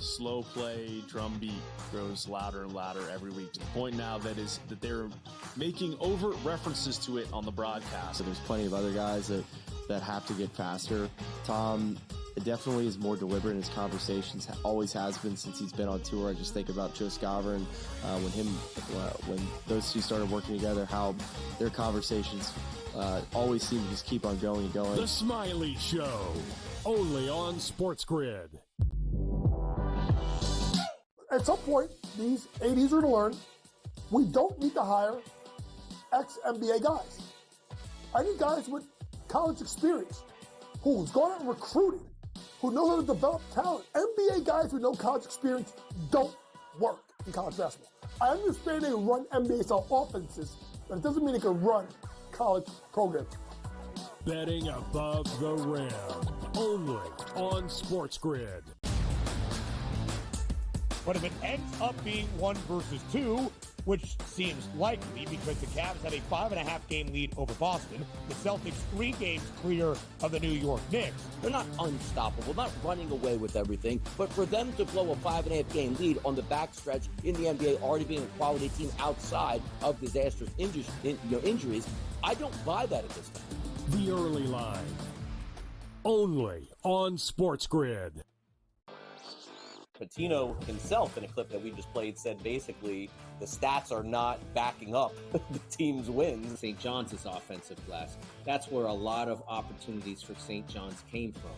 slow play drum beat grows louder and louder every week, to the point now that they're making overt references to it on the broadcast. So there's plenty of other guys that have to get faster. Tom definitely is more deliberate in his conversations, always has been since he's been on tour. I just think about Joe Scaver and when those two started working together, how their conversations always seem to just keep on going and going. The Smiley Show, only on SportsGrid. At some point, these 80s are going to learn we don't need to hire ex-NBA guys. I need guys with college experience who's gone out and recruited, who know how to develop talent. NBA guys with no college experience don't work in college basketball. I understand they run NBA-style offenses, but it doesn't mean they can run college programs. Betting above the rim, only on SportsGrid. But if it ends up being 1 versus 2, which seems likely because the Cavs have a 5.5 game lead over Boston, the Celtics 3 games clear of the New York Knicks. They're not unstoppable, not running away with everything, but for them to blow a 5.5 game lead on the backstretch in the NBA, already being a quality team outside of disastrous injuries, I don't buy that at this time. The early line, only on SportsGrid. Patino himself, in a clip that we just played, said basically the stats are not backing up the team's wins. St. John's is offensive glass. That's where a lot of opportunities for St. John's came from.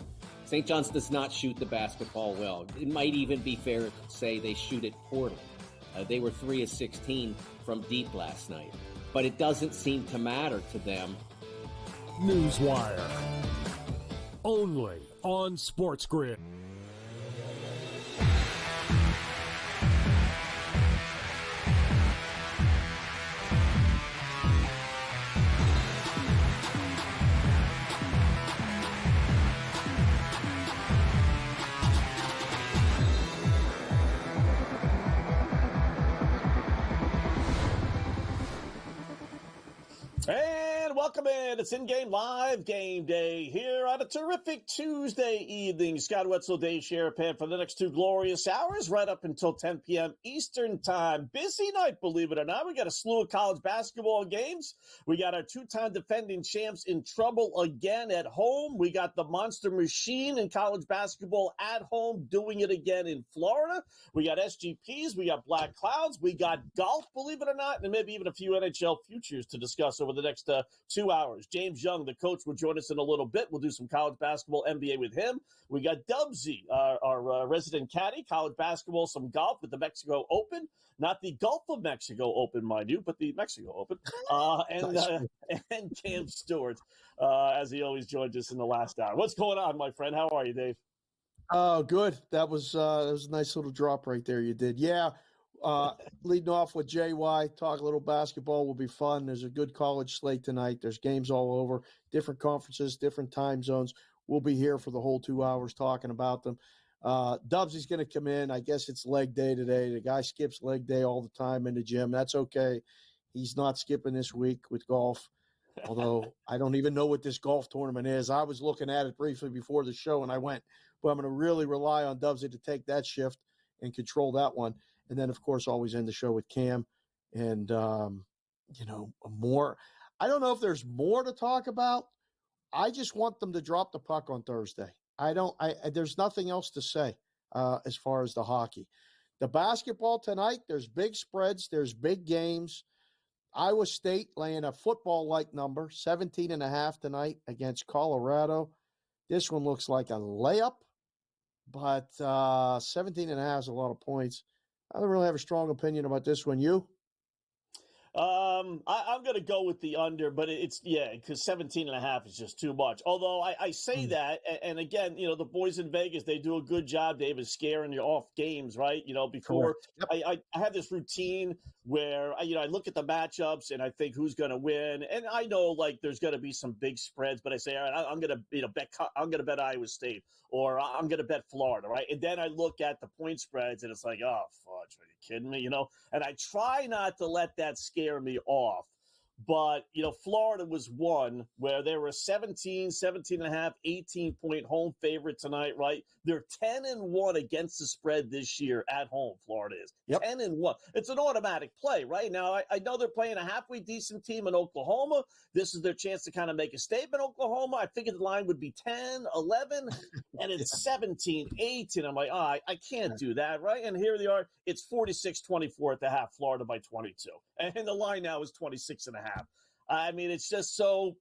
St. John's does not shoot the basketball well. It might even be fair to say they shoot it poorly. They were 3 of 16 from deep last night. But it doesn't seem to matter to them. Newswire, only on SportsGrid. And welcome in. It's in-game live game day here on a terrific Tuesday evening. Scott Wetzel, Dave Sharapan for the next 2 glorious hours, right up until 10 p.m. Eastern time. Busy night, believe it or not. We got a slew of college basketball games. We got our 2-time defending champs in trouble again at home. We got the monster machine in college basketball at home doing it again in Florida. We got SGPs. We got Black Clouds. We got golf, believe it or not, and maybe even a few NHL futures to discuss over the next 2 hours. James Young, the coach, will join us in a little bit. We'll do some college basketball, NBA with him. We got Dubsy, our resident caddy, college basketball, some golf with the Mexico Open. Not the Gulf of Mexico Open, mind you, but the Mexico Open. And Cam Stewart, as he always joins us in the last hour. What's going on, my friend? How are you, Dave? Oh, good. That was a nice little drop right there you did. Yeah. Leading off with JY, talk a little basketball will be fun. There's a good college slate tonight. There's games all over, different conferences, different time zones. We'll be here for the whole 2 hours talking about them. Dubsy's going to come in. I guess it's leg day today. The guy skips leg day all the time in the gym. That's okay. He's not skipping this week with golf, although I don't even know what this golf tournament is. I was looking at it briefly before the show, and I went, but I'm going to really rely on Dubsy to take that shift and control that one. And then, of course, always end the show with Cam and, more. I don't know if there's more to talk about. I just want them to drop the puck on Thursday. There's nothing else to say as far as the hockey. The basketball tonight, there's big spreads. There's big games. Iowa State laying a football-like number, 17.5 tonight against Colorado. This one looks like a layup, but 17.5 is a lot of points. I don't really have a strong opinion about this one. You? I'm going to go with the under, but because 17.5 is just too much. Although I say that, and again, the boys in Vegas, they do a good job, Dave, of scaring you off games, right? Before I have this routine where I look at the matchups and I think who's going to win, and I know there's going to be some big spreads, but I say, all right, I'm going to bet Iowa State, or I'm going to bet Florida, right? And then I look at the point spreads and it's like, oh fudge, are you kidding me? And I try not to let that scare me off. But, Florida was one where they were 17 and a half, 18-point home favorite tonight, right? They're 10-1 against the spread this year at home, Florida is. Yep. 10-1. It's an automatic play, right? Now, I know they're playing a halfway decent team in Oklahoma. This is their chance to kind of make a statement, Oklahoma. I figured the line would be 10, 11, and it's 17, 18. I'm like, I can't do that, right? And here they are. It's 46-24 at the half, Florida by 22. And the line now is 26 and a half. I mean, it's just so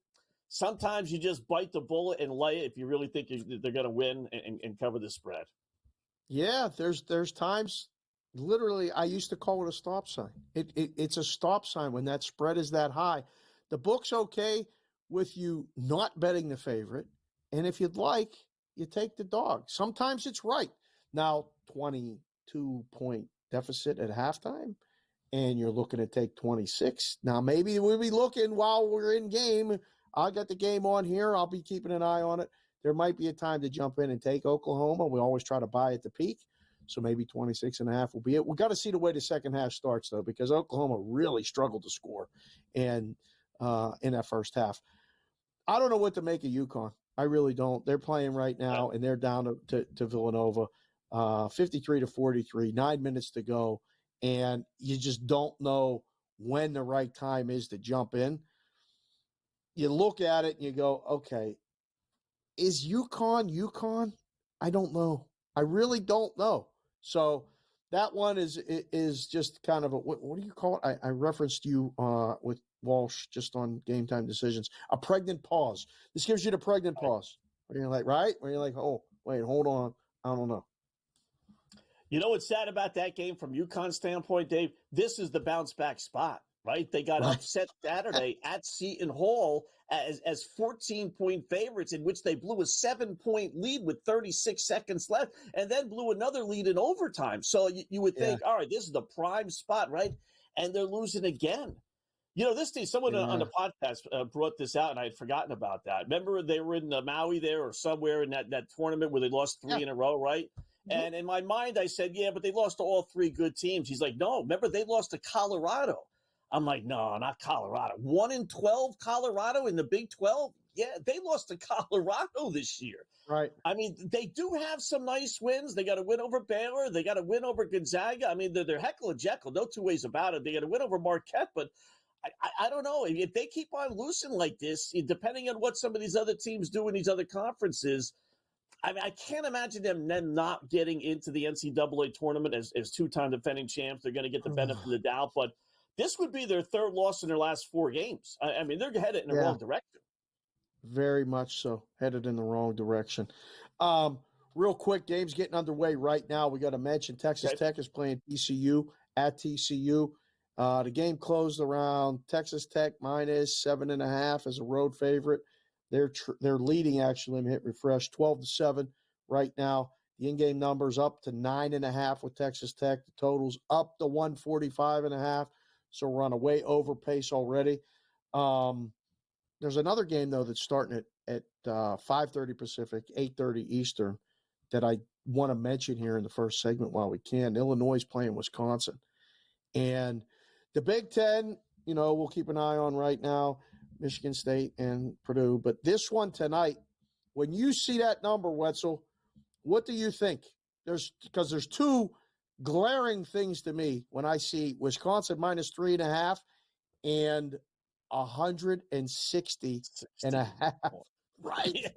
sometimes you just bite the bullet and lay it if you really think they're going to win and cover the spread. Yeah, there's times, literally, I used to call it a stop sign. It's a stop sign when that spread is that high. The book's okay with you not betting the favorite, and if you'd like, you take the dog. Sometimes it's right. Now, 22-point deficit at halftime, and you're looking to take 26. Now, maybe we'll be looking while we're in game. I'll get the game on here. I'll be keeping an eye on it. There might be a time to jump in and take Oklahoma. We always try to buy at the peak. So maybe 26 and a half will be it. We've got to see the way the second half starts, though, because Oklahoma really struggled to score in that first half. I don't know what to make of UConn. I really don't. They're playing right now, and they're down to Villanova, 53-43, 9 minutes to go. And you just don't know when the right time is to jump in. You look at it and you go, okay, is UConn? I don't know. I really don't know. So that one is just kind of a, what do you call it? I referenced you with Walsh just on Game Time Decisions, a pregnant pause. This gives you the pregnant pause. Where you're like, right? Where you're like, oh, wait, hold on. I don't know. You know what's sad about that game from UConn's standpoint, Dave? This is the bounce back spot, right? They got upset Saturday at Seton Hall as 14-point favorites, in which they blew a 7-point lead with 36 seconds left, and then blew another lead in overtime. So you would think, all right, this is the prime spot, right? And they're losing again. This thing, someone on the podcast brought this out, and I had forgotten about that. Remember they were in Maui there or somewhere in that tournament where they lost three in a row, right? And in my mind, I said, yeah, but they lost to all three good teams. He's like, no, remember they lost to Colorado. I'm like, no, not Colorado. 1-12 Colorado in the Big 12? Yeah, they lost to Colorado this year. Right. I mean, they do have some nice wins. They got to win over Baylor. They got to win over Gonzaga. I mean, they're Heckle and Jekyll. No two ways about it. They got to win over Marquette. But I don't know. If they keep on losing like this, depending on what some of these other teams do in these other conferences, I mean, I can't imagine them then not getting into the NCAA tournament as two-time defending champs. They're going to get the benefit of the doubt. But this would be their third loss in their last 4 games. I mean, they're headed in the wrong direction. Very much so. Headed in the wrong direction. Real quick, games getting underway right now. We got to mention Texas Tech is playing TCU at TCU. The game closed around Texas Tech minus 7.5 as a road favorite. They're leading, actually. Let me hit refresh. 12-7 right now. The in-game number's up to 9.5 with Texas Tech. The total's up to 145.5. So we're on a way over pace already. There's another game, though, that's starting at 5:30 Pacific, 8:30 Eastern, that I want to mention here in the first segment while we can. Illinois is playing Wisconsin. And the Big Ten, we'll keep an eye on right now, Michigan State and Purdue. But this one tonight, when you see that number, Wetzel, what do you think? Because there's two glaring things to me when I see Wisconsin minus 3.5 and 160.5. Right. Yeah.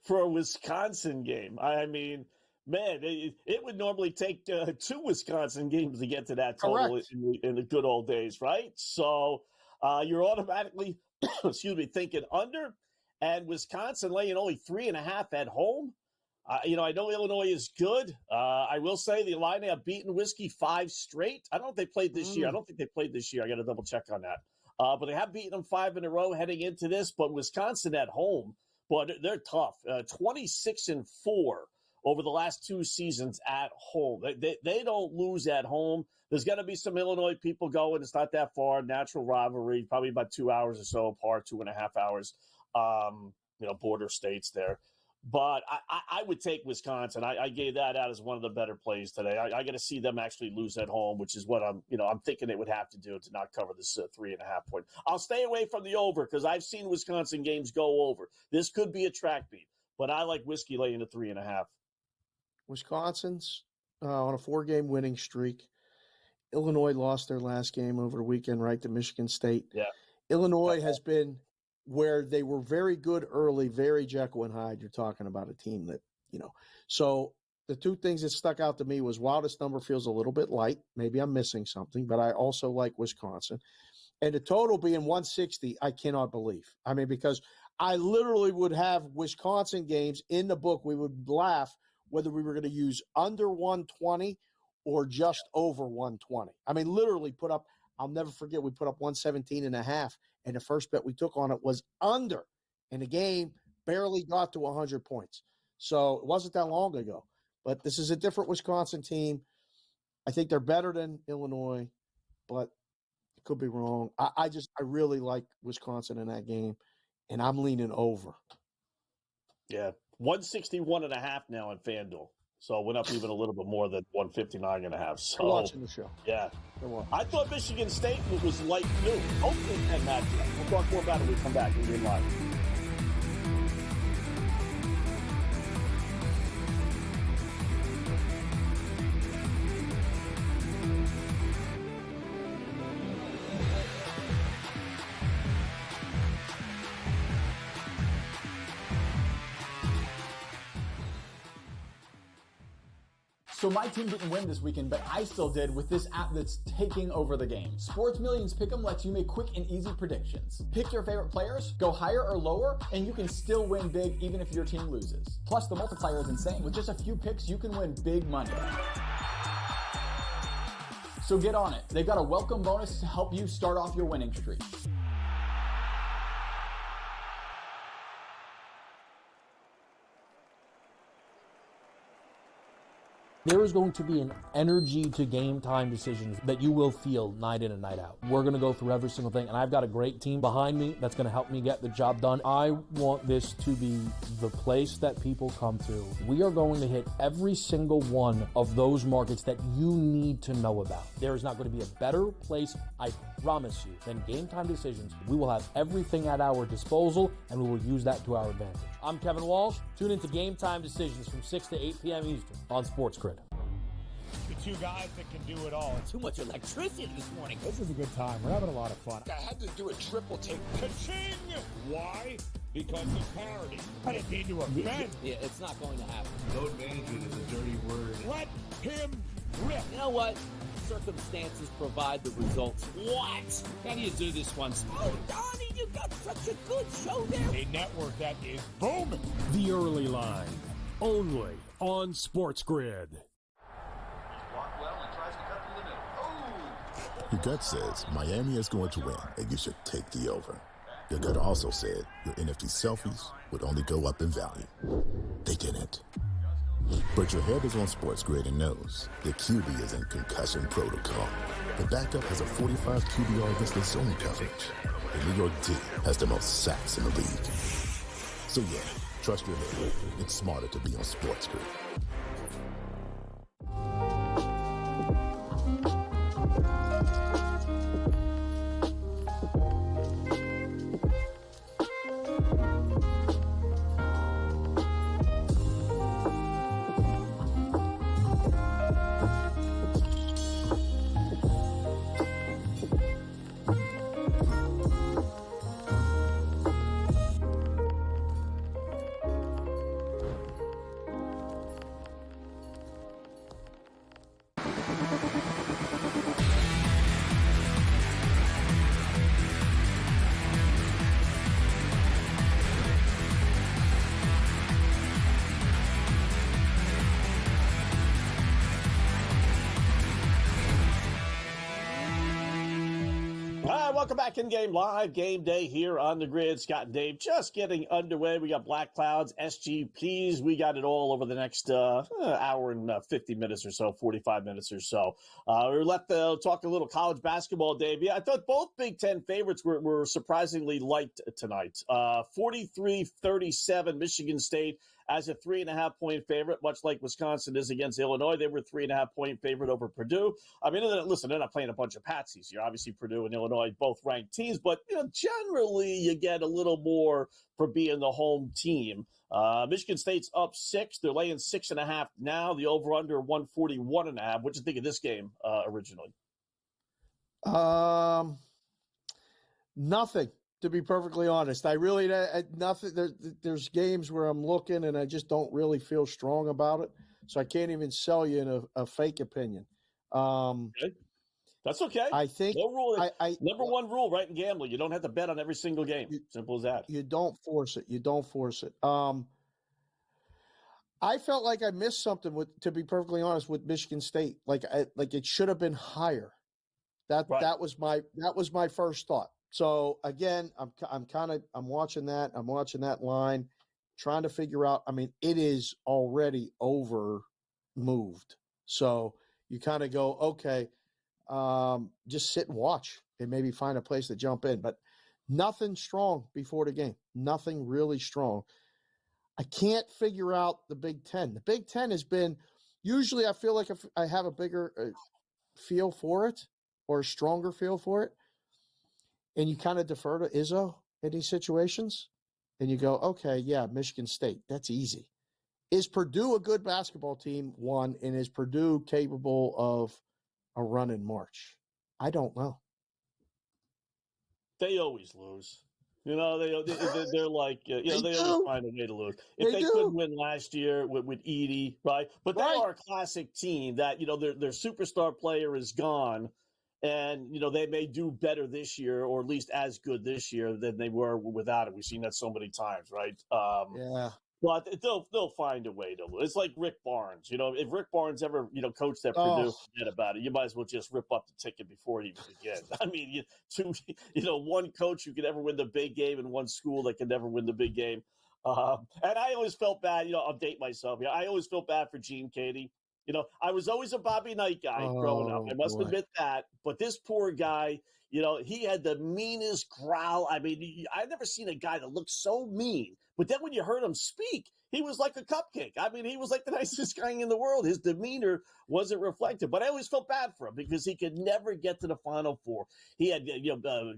For a Wisconsin game. I mean, man, it would normally take 2 Wisconsin games to get to that total in the good old days, right? So you're automatically, thinking under, and Wisconsin laying only 3.5 at home. I know Illinois is good. I will say the Illini have beaten Whiskey 5 straight. I don't know if they played this year. I don't think they played this year. I got to double check on that. But they have beaten them 5 in a row heading into this. But Wisconsin at home, boy, they're tough. 26-4 over the last 2 seasons at home. They don't lose at home. There's got to be some Illinois people going. It's not that far. Natural rivalry, probably about 2 hours or so apart, 2.5 hours. Border states there. But I would take Wisconsin. I gave that out as one of the better plays today. I got to see them actually lose at home, which is what I'm thinking they would have to do to not cover this 3.5 point. I'll stay away from the over because I've seen Wisconsin games go over. This could be a track beat, but I like Whiskey laying the 3.5. Wisconsin's on a 4-game winning streak. Illinois lost their last game over the weekend, right, to Michigan State. Yeah. Illinois has been where they were very good early, very Jekyll and Hyde. You're talking about a team that, So the two things that stuck out to me was, wow, this number feels a little bit light. Maybe I'm missing something, but I also like Wisconsin. And the total being 160, I cannot believe. I mean, because I literally would have Wisconsin games in the book. We would laugh whether we were going to use under 120 or just over 120. I mean, literally put up, I'll never forget, we put up 117.5, and the first bet we took on it was under, and the game barely got to 100 points. So it wasn't that long ago. But this is a different Wisconsin team. I think they're better than Illinois, but it could be wrong. I really like Wisconsin in that game, and I'm leaning over. Yeah, 161.5 now on FanDuel. So it went up even a little bit more than 159.5. So I'm watching the show. Yeah. I thought Michigan State was light too. Hopefully it can match up. We'll talk more about it when we come back in live. So my team didn't win this weekend, but I still did with this app that's taking over the game. Sports Millions Pick'em lets you make quick and easy predictions. Pick your favorite players, go higher or lower, and you can still win big even if your team loses. Plus, the multiplier is insane. With just a few picks, you can win big money. So get on it. They've got a welcome bonus to help you start off your winning streak. There is going to be an energy to game time decisions that you will feel night in and night out. We're going to go through every single thing, and I've got a great team behind me that's going to help me get the job done. I want this to be the place that people come to. We are going to hit every single one of those markets that you need to know about. There is not going to be a better place, I promise you, than Game Time Decisions. We will have everything at our disposal, and we will use that to our advantage. I'm Kevin Walsh. Tune into Game Time Decisions from 6 to 8 p.m. Eastern on SportsGrid. The two guys that can do it all. Too much electricity this morning. This is a good time. We're having a lot of fun. I had to do a triple take. Ka-ching! Why? Because it's parody. I didn't mean to offend. Yeah, it's not going to happen. Load management is a dirty word. Let him rip. You know what? Circumstances provide the results. What? How do you do this once? Oh, Donnie, you got such a good show there. A network that is booming. The Early Line, only on SportsGrid. Your gut says Miami is going to win, and you should take the over. Your gut also said your NFT selfies would only go up in value. They didn't. But your head is on SportsGrid and knows the QB is in concussion protocol. The backup has a 45 QBR against the zone coverage. The New York D has the most sacks in the league. So yeah, trust your head. It's smarter to be on SportsGrid. Welcome back in game live game day here on the grid. Scott and Dave just getting underway. We got Black Clouds, SGPs. We got it all over the next hour and 50 minutes or so, 45 minutes or so. We're left to talk a little college basketball, Dave. Yeah, I thought both Big Ten favorites were surprisingly light tonight. 43-37, Michigan State as a 3.5-point favorite, much like Wisconsin is against Illinois. They were 3.5-point favorite over Purdue. I mean, listen, they're not playing a bunch of patsies here. Obviously, Purdue and Illinois both ranked teams, but generally you get a little more for being the home team. Michigan State's up 6. They're laying 6.5 now. The over/under 141.5. What did you think of this game originally? Nothing, to be perfectly honest. I really nothing. There's games where I'm looking and I just don't really feel strong about it, so I can't even sell you in a fake opinion. Okay. That's okay. I think no rule. Number one rule, right, in gambling, you don't have to bet on every single game. Simple as that. You don't force it. I felt like I missed something to be perfectly honest, with Michigan State. Like it should have been higher. That was my first thought. So again, I'm watching that. I'm watching that line, trying to figure out. I mean, it is already over moved. So you kind of go, okay, just sit and watch and maybe find a place to jump in. But nothing strong before the game. Nothing really strong. I can't figure out the Big Ten. The Big Ten has been usually, I feel like if I have a bigger feel for it or a stronger feel for it, and you kind of defer to Izzo in these situations, and you go, okay, yeah, Michigan State, that's easy. Is Purdue a good basketball team? One, and is Purdue capable of a run in March? I don't know. They always lose. They're like, they always find a way to lose. If they couldn't win last year with Edey, right? But they are a classic team that, their superstar player is gone. And, they may do better this year, or at least as good this year than they were without it. We've seen that so many times, right? Yeah. But they'll find a way to lose. It's like Rick Barnes. If Rick Barnes ever, coached at Purdue, forget about it. You might as well just rip up the ticket before it even begins. I mean, one coach who could ever win the big game and one school that could never win the big game. And I always felt bad. I'll date myself. I always felt bad for Gene Katie. I was always a Bobby Knight guy growing up. I must admit that. But this poor guy, he had the meanest growl. I mean, I've never seen a guy that looked so mean. But then when you heard him speak, he was like a cupcake. I mean, he was like the nicest guy in the world. His demeanor wasn't reflective. But I always felt bad for him because he could never get to the Final Four. He had,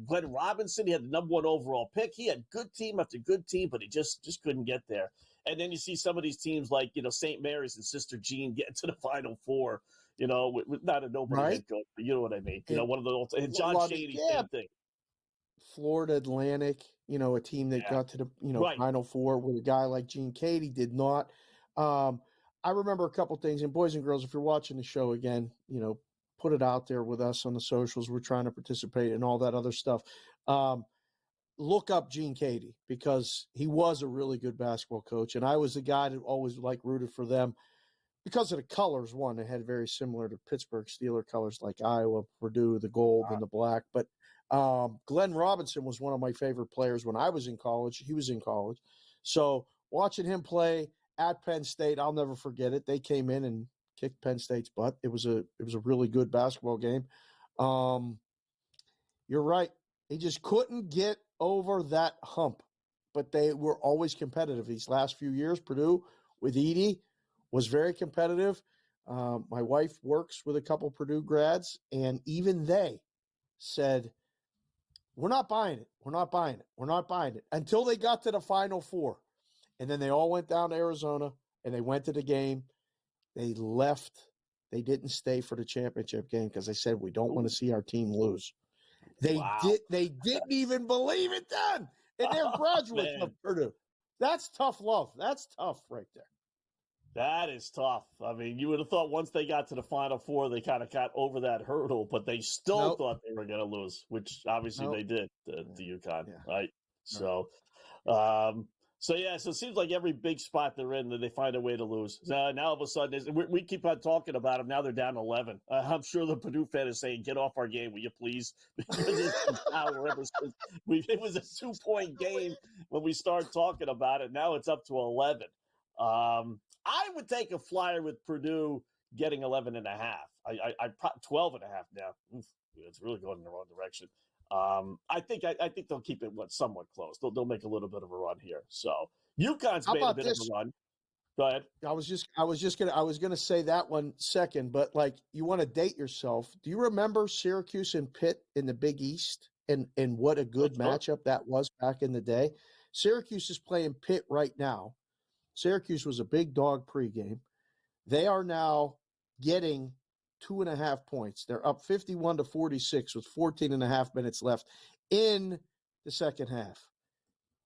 Glenn Robinson. He had the number 1 overall pick. He had good team after good team, but he just couldn't get there. And then you see some of these teams like, St. Mary's and Sister Jean get to the Final Four, with not a nobody head coach, but you know what I mean. One of the old, and John Shady, same thing. Florida Atlantic, a team that got to the, Final Four with a guy like Gene Katie did not. I remember a couple things, and boys and girls, if you're watching the show again, put it out there with us on the socials. We're trying to participate and all that other stuff. Look up Gene Katie, because he was a really good basketball coach. And I was the guy that always rooted for them because of the colors. One, they had very similar to Pittsburgh Steeler colors, like Iowa, Purdue, the gold and the black. But Glenn Robinson was one of my favorite players when I was in college. He was in college. So watching him play at Penn State, I'll never forget it. They came in and kicked Penn State's butt. It was a really good basketball game. You're right. He just couldn't get over that hump, but they were always competitive. These last few years, Purdue with Edey was very competitive. My wife works with a couple Purdue grads, and even they said, we're not buying it. We're not buying it. We're not buying it, until they got to the Final Four. And then they all went down to Arizona and they went to the game. They left. They didn't stay for the championship game because they said, we don't want to see our team lose. They didn't even believe it then. And they're graduates of Purdue. That's tough love. That's tough right there. That is tough. I mean, you would have thought once they got to the Final Four, they kind of got over that hurdle, but they still thought they were going to lose, which obviously they did to UConn, right? So, so it seems like every big spot they're in, they find a way to lose. Now all of a sudden, we keep on talking about them. Now they're down 11. I'm sure the Purdue fan is saying, "Get off our game, will you please?" Because it was a 2-point game when we started talking about it. Now it's up to 11. I would take a flyer with Purdue getting 11.5. I 12.5 now. Oof, it's really going in the wrong direction. I think they'll keep it somewhat close. They'll make a little bit of a run here. So UConn's made a bit of a run. Go ahead. I was gonna say that one second, but like you want to date yourself. Do you remember Syracuse and Pitt in the Big East and what a good matchup that was back in the day? Syracuse is playing Pitt right now. Syracuse was a big dog pregame. They are now getting 2.5 points. They're up 51-46 with 14.5 minutes left in the second half.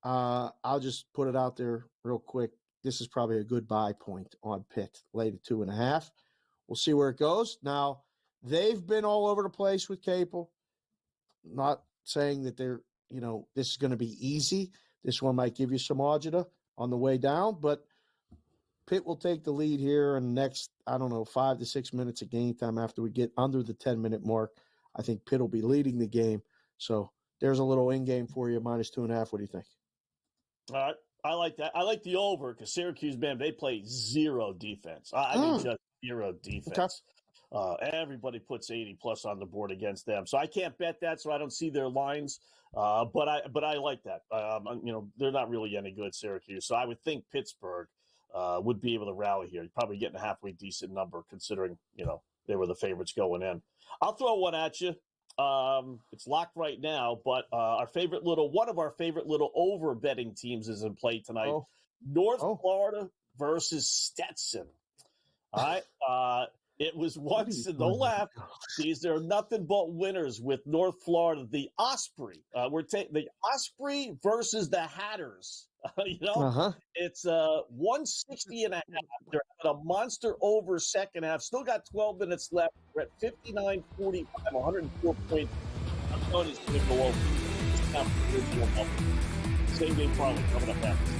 I'll just put it out there real quick. This is probably a good buy point on Pitt, late at 2.5. We'll see where it goes. Now, they've been all over the place with Capel. Not saying that they're, this is going to be easy. This one might give you some agita on the way down, but Pitt will take the lead here in the next, 5 to 6 minutes of game time after we get under the 10-minute mark. I think Pitt will be leading the game. So there's a little in-game for you, -2.5. What do you think? All right. I like that. I like the over because Syracuse, man, they play zero defense. I mean, just zero defense. Okay. Everybody puts 80+ on the board against them. So I can't bet that, so I don't see their lines. But I like that. They're not really any good, Syracuse. So I would think Pittsburgh would be able to rally here. You're probably getting a halfway decent number considering, they were the favorites going in. I'll throw one at you. It's locked right now, but one of our favorite little over betting teams is in play tonight. North Florida versus Stetson. All right. It was once in the left. These are nothing but winners with North Florida. The Osprey. We're taking the Osprey versus the Hatters. It's 160.5. They're at a monster over second half. Still got 12 minutes left. We're at 59-45, 104 points. I'm telling you, it's going to go over. It's not going to Same game probably coming up after.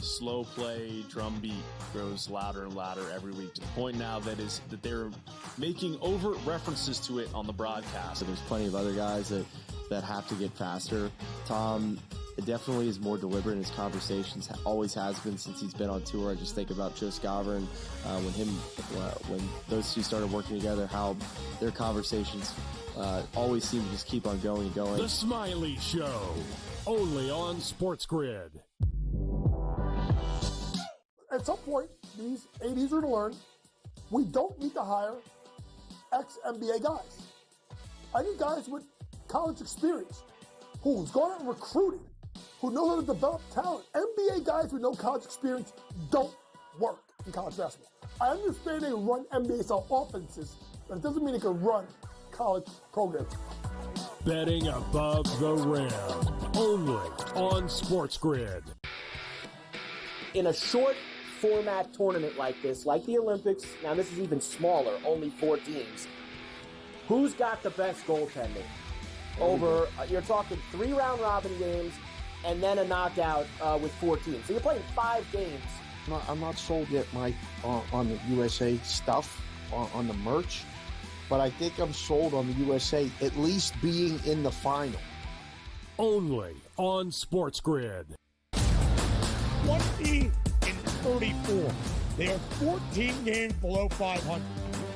Slow play, drum beat grows louder and louder every week to the point now that they're making overt references to it on the broadcast. So there's plenty of other guys that have to get faster. Tom definitely is more deliberate in his conversations, always has been since he's been on tour. I just think about Joe Scaver and when those two started working together, how their conversations always seem to just keep on going and going. The Smiley Show, only on SportsGrid. At some point, these 80s are to learn we don't need to hire ex-NBA guys. I need guys with college experience who's gone out and recruited, who know how to develop talent. NBA guys with no college experience don't work in college basketball. I understand they run NBA-style offenses, but it doesn't mean they can run college programs. Betting above the rim, only on SportsGrid. In a short format tournament like this, like the Olympics, now this is even smaller, only 4 teams, who's got the best goaltending? Over, you're talking 3 round robin games and then a knockout with 4 teams. So you're playing 5 games. I'm not sold yet, Mike, on the USA stuff, on the merch, but I think I'm sold on the USA at least being in the final. Only on SportsGrid. 20-34. They are 14 games below 500.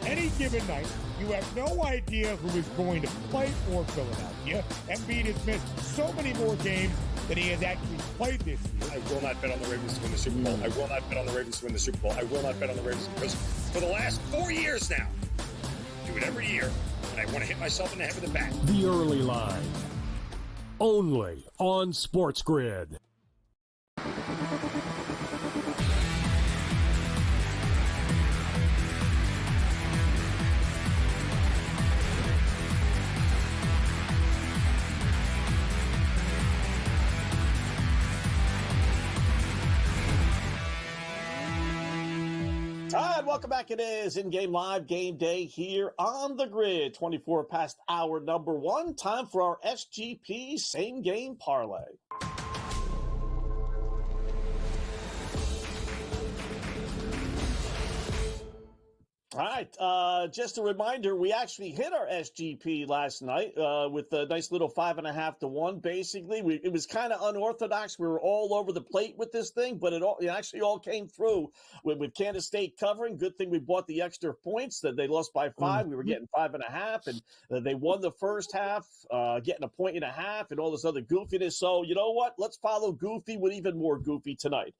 Any given night, you have no idea who is going to play for Philadelphia. Embiid has missed so many more games than he has actually played this year. I will not bet on the Ravens to win the Super Bowl. I will not bet on the Ravens to win the Super Bowl. I will not bet on the Ravens because for the last 4 years now, I do it every year, and I want to hit myself in the head with a bat. The early line. Only on SportsGrid. And welcome back. It is in-game live game day here on the grid. 24 past hour number 1. Time for our SGP same game parlay. All right. Just a reminder, we actually hit our SGP last night with a nice little 5.5 to 1, basically. It was kind of unorthodox. We were all over the plate with this thing, but it actually all came through with Kansas State covering. Good thing we bought the extra points. That they lost by 5. We were getting 5.5, and they won the first half, getting 1.5 and all this other goofiness. So, you know what? Let's follow Goofy with even more Goofy tonight.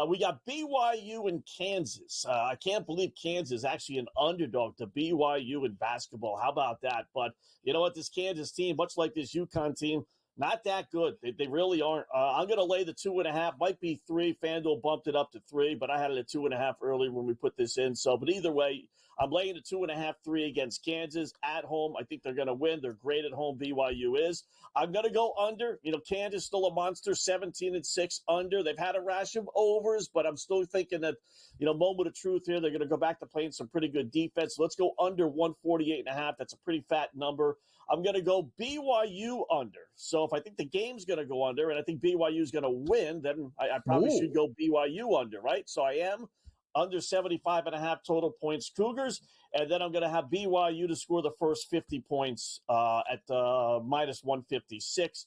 We got BYU and Kansas. I can't believe Kansas is actually an underdog to BYU in basketball. How about that? But you know what? This Kansas team, much like this UConn team, not that good. They really aren't. I'm going to lay the 2.5. Might be 3. FanDuel bumped it up to 3, but I had it at 2.5 earlier when we put this in. So, but either way, I'm laying the 2.5, 3 against Kansas at home. I think they're going to win. They're great at home. BYU is. I'm going to go under. Kansas still a monster, 17-6 under. They've had a rash of overs, but I'm still thinking that, moment of truth here. They're going to go back to playing some pretty good defense. Let's go under 148.5. That's a pretty fat number. I'm going to go BYU under. So if I think the game's going to go under and I think BYU is going to win, then I probably should go BYU under, right? So I am under 75.5 total points Cougars, and then I'm going to have BYU to score the first 50 points at minus 156.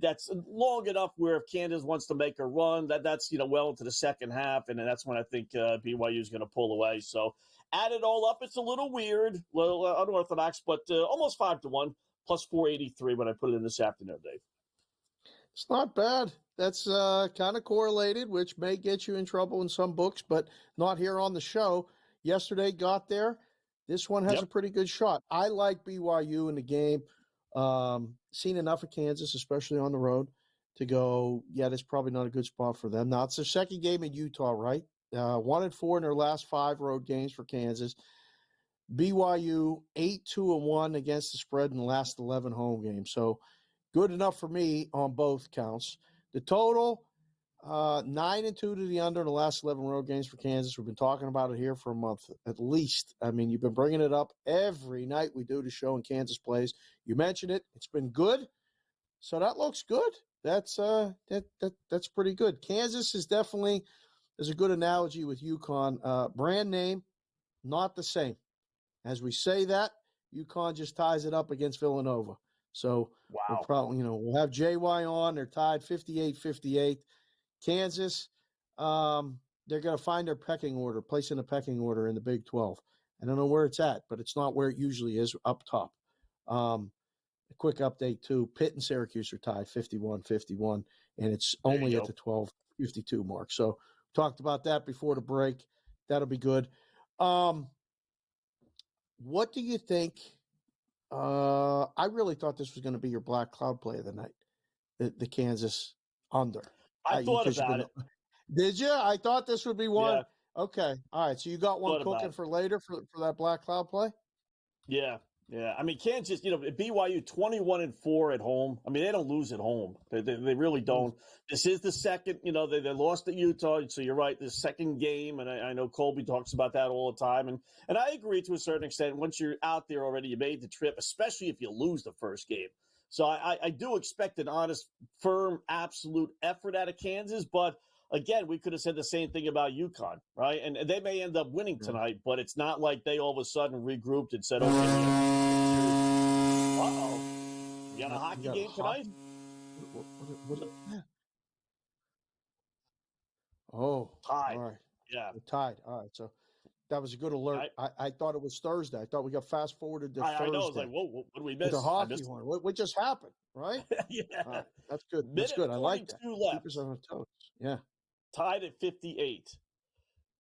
That's long enough where if Kansas wants to make a run, that's well into the second half, and that's when I think BYU is going to pull away. So add it all up, it's a little weird, a little unorthodox, but almost 5 to 1 plus 483 when I put it in this afternoon, Dave. It's not bad. That's kind of correlated, which may get you in trouble in some books, but not here on the show. Yesterday got there. This one has a pretty good shot. I like BYU in the game. Seen enough of Kansas, especially on the road, to go, that's probably not a good spot for them. Now, it's their second game in Utah, right? 1-4 in their last 5 road games for Kansas. BYU 8-2-1 against the spread in the last 11 home games. So good enough for me on both counts. The total, 9-2 to the under in the last 11 road games for Kansas. We've been talking about it here for a month at least. I mean, you've been bringing it up every night we do the show and Kansas plays. You mentioned it. It's been good. So that looks good. That's pretty good. Kansas is definitely a good analogy with UConn. Brand name, not the same. As we say that, UConn just ties it up against Villanova. So we'll probably, we'll have JY on. They're tied 58-58. Kansas, they're going to find their pecking order, place in a pecking order in the Big 12. I don't know where it's at, but it's not where it usually is up top. A quick update, too. Pitt and Syracuse are tied 51-51, and it's only at the 12:52 mark. So talked about that before the break. That'll be good. What do you think? I really thought this was going to be your black cloud play of the night, the Kansas under. I thought about it. Did you? I thought this would be one. Yeah. Okay. All right. So you got one cooking for later for that black cloud play? Yeah. Yeah. I mean, Kansas, BYU 21-4 at home. I mean, they don't lose at home. They really don't. This is the second, they lost at Utah. So you're right. The second game. And I know Colby talks about that all the time. And I agree to a certain extent. Once you're out there already, you made the trip, especially if you lose the first game. So I do expect an honest, firm, absolute effort out of Kansas. But again, we could have said the same thing about UConn, right? And they may end up winning tonight, but it's not like they all of a sudden regrouped and said, okay, uh-oh. You got a hockey game tonight? What Oh, tied. All right. Yeah. We're tied. All right. So that was a good alert. I thought it was Thursday. I thought we got fast forwarded to Thursday. I know. I was like, whoa, what did we miss? The hockey one. What just happened, right? Yeah. Right. That's good. That's good. I like that. Left. Keep us on our toes. Yeah. Tied at 58.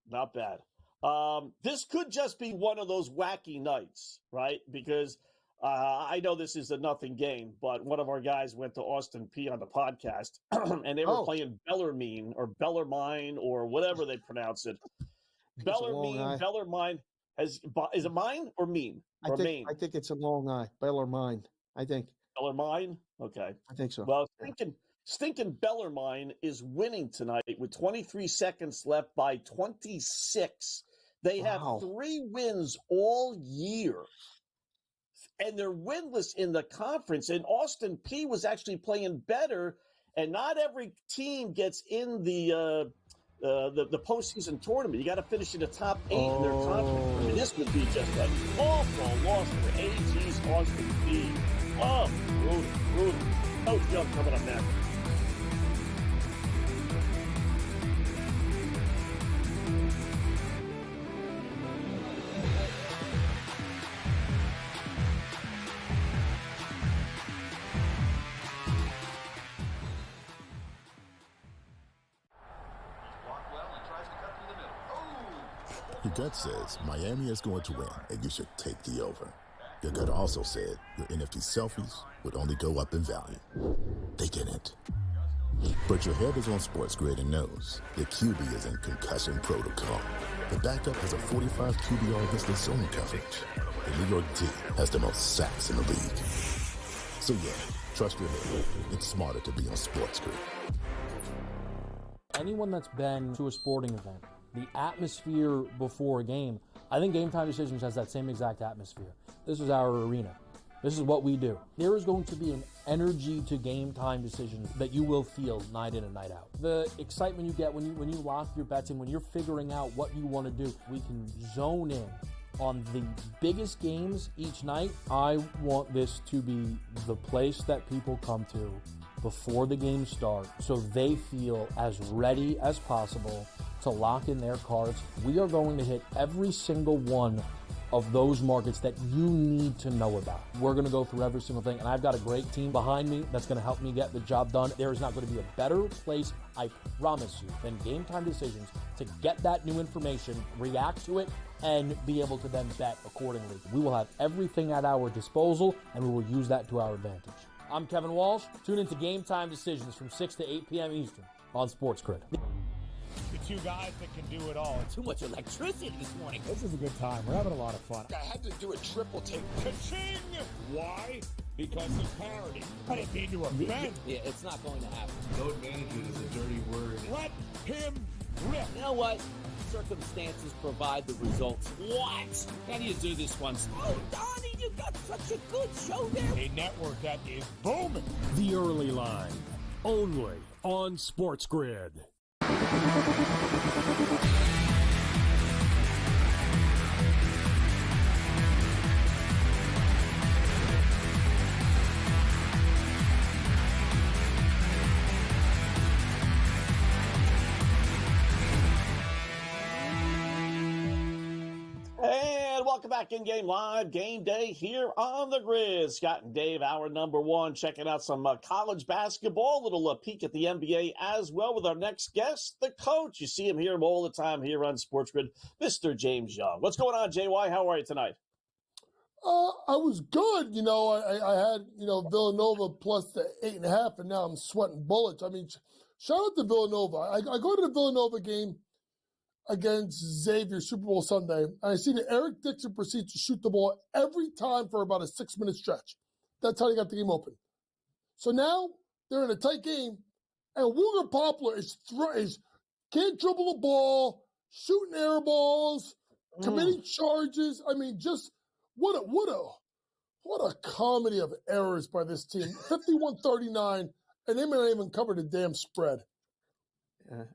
Not bad. This could just be one of those wacky nights, right? Because I know this is a nothing game, but one of our guys went to Austin P on the podcast, and they were playing Bellarmine or Bellarmine or whatever they pronounce it. Bellarmine. Is it mine or mean? I think it's a long I. Bellarmine. I think. Bellarmine? Okay. I think so. Well, Stinking Bellarmine is winning tonight with 23 seconds left by 26. They have 3 wins all year. And they're winless in the conference. And Austin P was actually playing better. And not every team gets in the the postseason tournament. You got to finish in the top 8 in their conference. I mean, this would be just an awful loss for AT's Austin Peay. Oh, brutal. Coach Young coming up next. Your gut says Miami is going to win, and you should take the over. Your gut also said your NFT selfies would only go up in value. They didn't. But your head is on SportsGrid and knows the QB is in concussion protocol. The backup has a 45 QBR against the zone coverage. The New York D has the most sacks in the league. So yeah, trust your head. It's smarter to be on SportsGrid. Anyone that's been to a sporting event, the atmosphere before a game, I think Game Time Decisions has that same exact atmosphere. This is our arena. This is what we do. There is going to be an energy to Game Time Decisions that you will feel night in and night out. The excitement you get when you lock your bets in, when you're figuring out what you want to do, we can zone in on the biggest games each night. I want this to be the place that people come to before the games start so they feel as ready as possible to lock in their cards. We are going to hit every single one of those markets that you need to know about. We're going to go through every single thing, and I've got a great team behind me that's going to help me get the job done. There is not going to be a better place, I promise you, than Game Time Decisions to get that new information, react to it, and be able to then bet accordingly. We will have everything at our disposal, and we will use that to our advantage. I'm Kevin Walsh. Tune into Game Time Decisions from 6 to 8 p.m. Eastern on SportsGrid. The two guys that can do it all. Too much electricity this morning. This is a good time. We're having a lot of fun. I had to do a triple take. Ka-ching! Why? Because of parity. I didn't mean to offend. Yeah, it's not going to happen. Load management is a dirty word. Let him rip. You know what? Circumstances provide the results. What? How do you do this one? Oh, Donnie, you got such a good show there. A network that is booming. The Early Line, only on SportsGrid. And welcome back in Game Live, Game Day here on the Grid. Scott and Dave, hour number one, checking out some college basketball, a little peek at the NBA as well with our next guest, the coach. You see him here all the time here on SportsGrid, Mr. James Young. What's going on, JY? How are you tonight? I was good. I had, Villanova plus the 8.5, and now I'm sweating bullets. I mean, shout out to Villanova. I go to the Villanova game against Xavier Super Bowl Sunday, and I see that Eric Dixon proceeds to shoot the ball every time for about a 6-minute stretch. That's how they got the game open. So now they're in a tight game, and Wooger Poplar is can't dribble the ball, shooting air balls, committing charges. I mean, just what a comedy of errors by this team. 51-39, and they may not even cover the damn spread.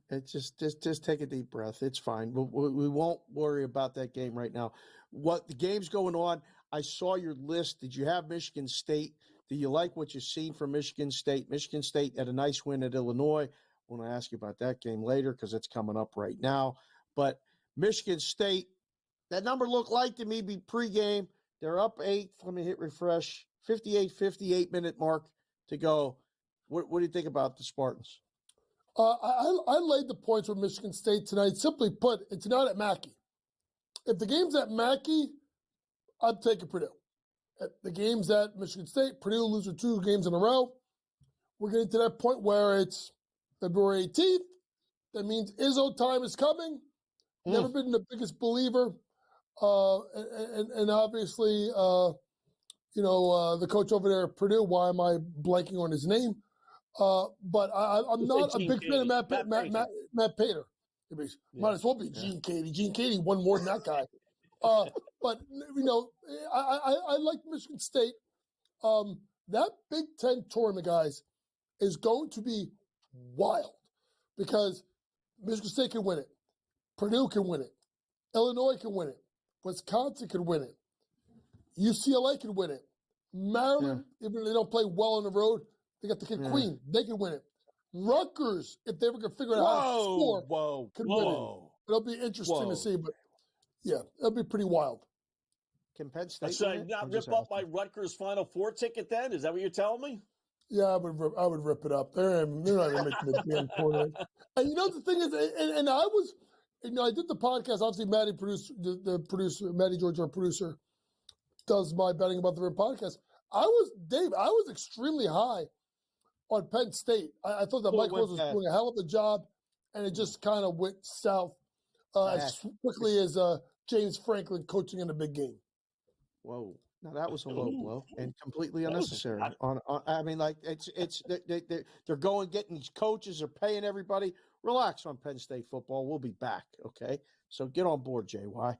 It's just take a deep breath. It's fine. We won't worry about that game right now. What the game's going on? I saw your list. Did you have Michigan State? Do you like what you've seen from Michigan State? Michigan State had a nice win at Illinois. I want to ask you about that game later because it's coming up right now. But Michigan State, that number looked like to me be pregame. They're up 8. Let me hit refresh. 58 minute mark to go. What do you think about the Spartans? I laid the points with Michigan State tonight. Simply put, it's not at Mackey. If the game's at Mackey, I'd take a Purdue. If the game's at Michigan State, Purdue loses 2 games in a row. We're getting to that point where it's February 18th. That means Izzo time is coming. Never been the biggest believer. And obviously, the coach over there at Purdue, why am I blanking on his name? But I'm not a big fan of Matt Pater. Might as well be Gene Katie. Gene Katie won more than that guy. But I like Michigan State. That Big Ten tournament, guys, is going to be wild because Michigan State can win it. Purdue can win it. Illinois can win it. Wisconsin can win it. UCLA can win it. Maryland, even if they don't play well on the road, they got the kid Queen. They can win it. Rutgers, if they ever can figure out how to score, can win it. It'll be interesting to see, but yeah, it'll be pretty wild. Can Penn State Should I not rip up my Rutgers Final Four ticket then? Is that what you're telling me? Yeah, I would rip it up. They're not going to make the damn tournament. And you know the thing is, and I was, I did the podcast. Obviously, Maddie the producer, Maddie George, our producer, does my betting about the Rip podcast. I was extremely high on Penn State. I thought that Mike Rose was doing a hell of a job, and it just kind of went south as quickly as James Franklin coaching in a big game. Whoa! Now that was a low blow and completely unnecessary. I mean, like they're going getting these coaches, they're paying everybody. Relax on Penn State football. We'll be back, okay? So get on board, JY.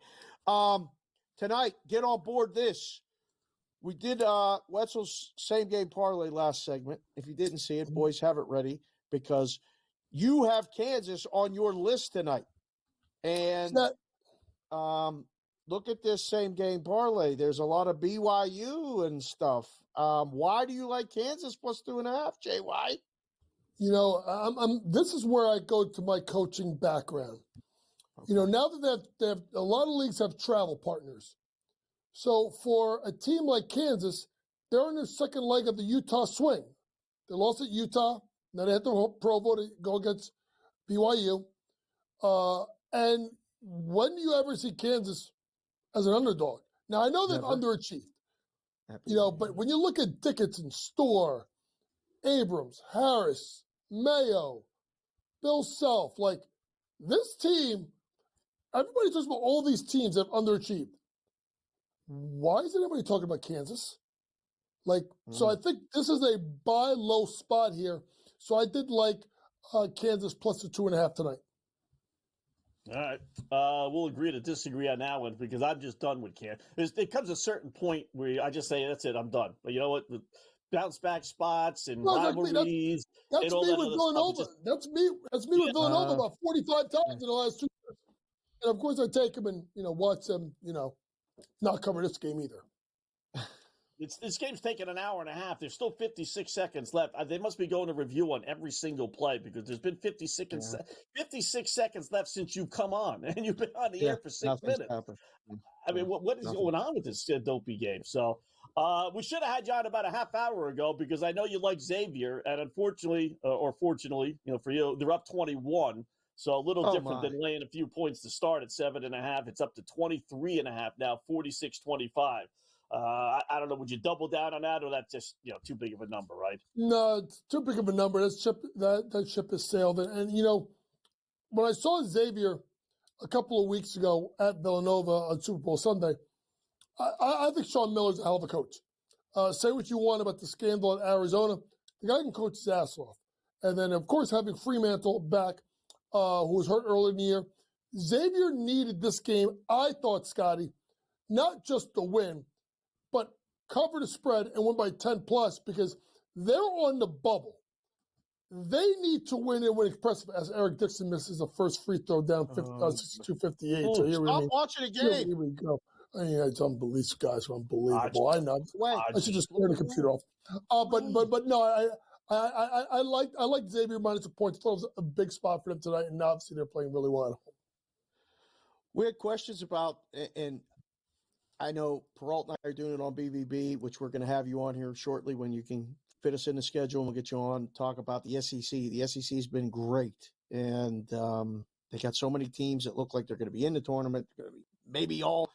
Tonight, get on board this. We did Wetzel's same game parlay last segment. If you didn't see it, boys, have it ready because you have Kansas on your list tonight. And look at this same game parlay. There's a lot of BYU and stuff. Why do you like Kansas plus 2.5, JY? This is where I go to my coaching background. Okay. Now that they have a lot of leagues have travel partners. So for a team like Kansas, they're on their second leg of the Utah swing. They lost at Utah. Now they had the Provo to go against BYU. And when do you ever see Kansas as an underdog? Now, I know they've underachieved. But when you look at Dickinson, Storr, Abrams, Harris, Mayo, Bill Self, like this team, everybody talks about all these teams that have underachieved. Why isn't everybody talking about Kansas? So I think this is a buy low spot here. So I did like Kansas plus the 2.5 tonight. All right. We'll agree to disagree on that one because I'm just done with Kansas. It comes a certain point where I just say, that's it, I'm done. But you know what? The bounce back spots and rivalries. That's me with Villanova. That's me with Villanova about 45 times in the last 2 years. And of course I take them and, watch them, not cover this game either. This game's taking an hour and a half. There's still 56 seconds left. They must be going to review on every single play because there's been 56 seconds left since you've come on, and you've been on the air for 6 minutes. I mean, what is going on with this dopey game? So we should have had you on about a half hour ago because I know you like Xavier, and unfortunately, or fortunately, for you, they're up 21. So a little different than laying a few points to start at 7.5. It's up to 23.5 now, 46-25. I don't know. Would you double down on that, or that's just too big of a number, right? No, it's too big of a number. That ship has sailed. And when I saw Xavier a couple of weeks ago at Villanova on Super Bowl Sunday, I think Sean Miller's a hell of a coach. Say what you want about the scandal at Arizona, the guy can coach his ass off. And then, of course, having Fremantle back, who was hurt early in the year, Xavier needed this game. I thought, Scotty, not just to win, but cover the spread and win by 10 plus because they're on the bubble. They need to win and win impressive as Eric Dixon misses the first free throw down 62-58. So stop watching the game. Here we go. It's unbelievable. These guys are unbelievable. I know. I should just turn the computer off. But no, I like Xavier minus a point. It was a big spot for them tonight, and obviously they're playing really well at home. We had questions about, and I know Peralt and I are doing it on BVB, which we're going to have you on here shortly when you can fit us in the schedule, and we'll get you on talk about the SEC. The SEC has been great, and they got so many teams that look like they're going to be in the tournament. They're going to be maybe all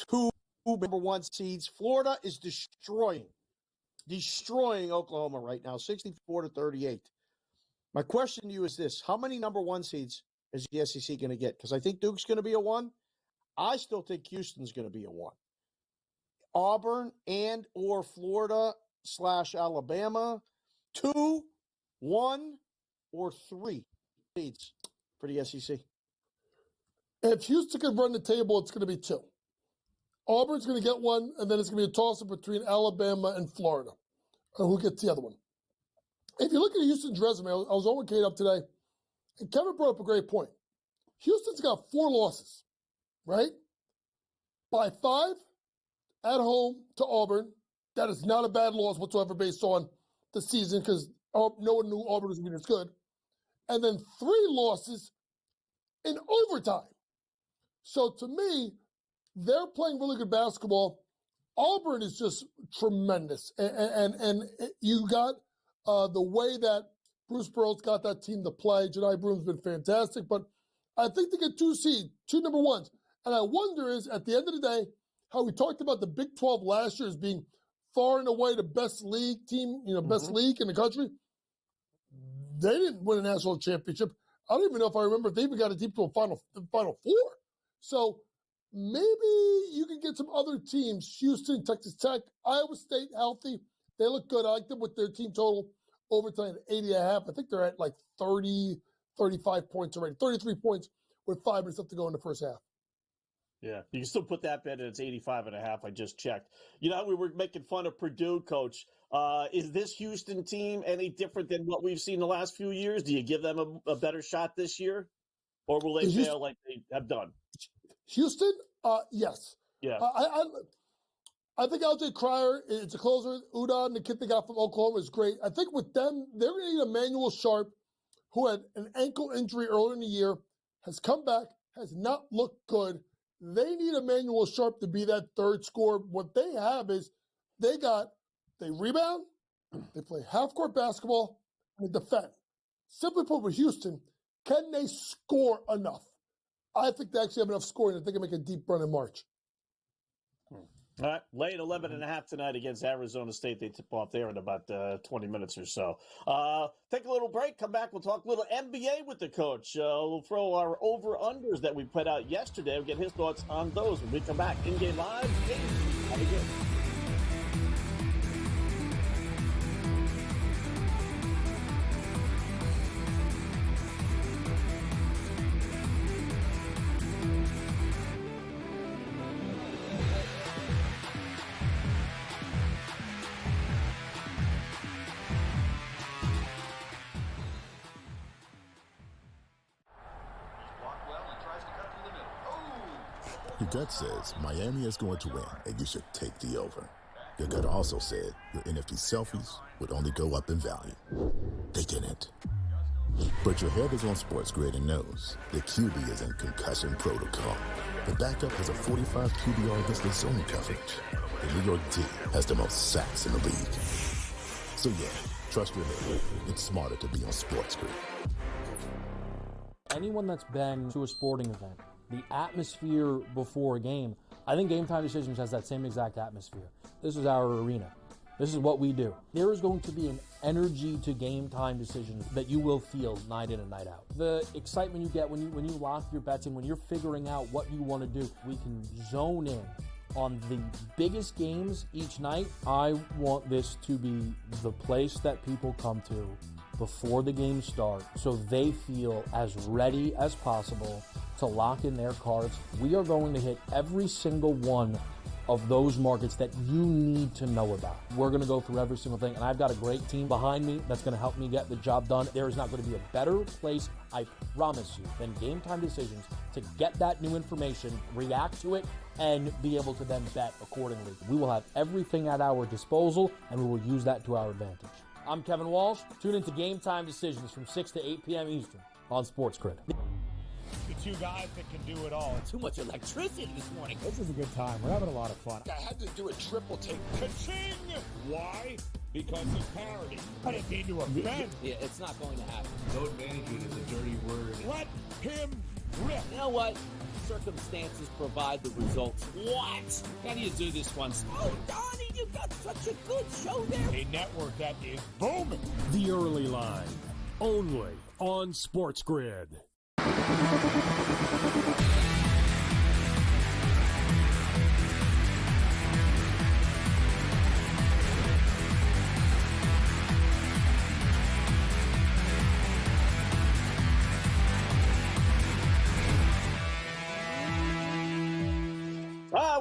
2 number 1 seeds. Florida is destroying Oklahoma right now, 64-38. My question to you is this: how many number 1 seeds is the SEC going to get? Because I think Duke's going to be a 1. I still think Houston's going to be a 1. Auburn and or Florida / Alabama, 2, 1, or 3 seeds for the SEC. If Houston can run the table, it's going to be 2. Auburn's going to get 1, and then it's going to be a toss-up between Alabama and Florida. And who gets the other one? If you look at Houston's resume, I was on with Kate up today. And Kevin brought up a great point. Houston's got 4 losses, right? By 5 at home to Auburn. That is not a bad loss whatsoever based on the season because no one knew Auburn was going to be this good. And then 3 losses in overtime. So to me, they're playing really good basketball. Auburn is just tremendous. And you got the way that Bruce Pearl's got that team to play. Jedi Broom's been fantastic. But I think they get 2 seed, 2 number ones. And I wonder is, at the end of the day, how we talked about the Big 12 last year as being far and away the best league team, best league in the country. They didn't win a national championship. I don't even know if I remember if they even got a team to a Final Four. So maybe you can get some other teams, Houston, Texas Tech, Iowa State healthy. They look good. I like them with their team total overtime at 80.5. I think they're at like 30, 35 points already, 33 points with 5 minutes left to go in the first half. Yeah, you can still put that bet in. It's 85.5. I just checked. You know, we were making fun of Purdue, Coach. Is this Houston team any different than what we've seen the last few years? Do you give them a better shot this year? Or will they fail like they have done? Houston? Yes. Yeah. I think LJ Cryer, it's a closer. Udon, the kid they got from Oklahoma, is great. I think with them, they're going to need Emmanuel Sharp, who had an ankle injury earlier in the year, has come back, has not looked good. They need Emmanuel Sharp to be that third scorer. What they have is they rebound, they play half-court basketball, and they defend. Simply put, with Houston, can they score enough? I think they actually have enough scoring that they can make a deep run in March. All right, late 11.5 tonight against Arizona State. They tip off there in about 20 minutes or so. Take a little break, come back. We'll talk a little NBA with the coach. We'll throw our over-unders that we put out yesterday. We'll get his thoughts on those when we come back. In-game live, have a good. Your gut says Miami is going to win, and you should take the over. Your gut also said your NFT selfies would only go up in value. They didn't. But your head is on SportsGrid and knows the QB is in concussion protocol. The backup has a 45 QBR against the zone coverage. The New York D has the most sacks in the league. So yeah, trust your head. It's smarter to be on SportsGrid. Anyone that's been to a sporting event, the atmosphere before a game, I think Game Time Decisions has that same exact atmosphere. This is our arena. This is what we do. There is going to be an energy to Game Time Decisions that you will feel night in and night out. The excitement you get when you lock your bets in, when you're figuring out what you want to do, we can zone in on the biggest games each night. I want this to be the place that people come to before the games start so they feel as ready as possible to lock in their cards. We are going to hit every single one of those markets that you need to know about. We're going to go through every single thing, and I've got a great team behind me that's going to help me get the job done. There is not going to be a better place, I promise you, than Game Time Decisions to get that new information, react to it, and be able to then bet accordingly. We will have everything at our disposal, and we will use that to our advantage. I'm Kevin Walsh. Tune into Game Time Decisions from 6 to 8 p.m. Eastern on SportsGrid. The 2 guys that can do it all. Too much electricity this morning. This is a good time. We're having a lot of fun. I had to do a triple take. Ka-ching! Why? Because of parody. I didn't mean to offend. Yeah, it's not going to happen. Load management is a dirty word. Let him rip. You know what? Circumstances provide the results. What? How do you do this once? Oh, Donnie, you've got such a good show there. A network that is booming. The Early Line, only on SportsGrid.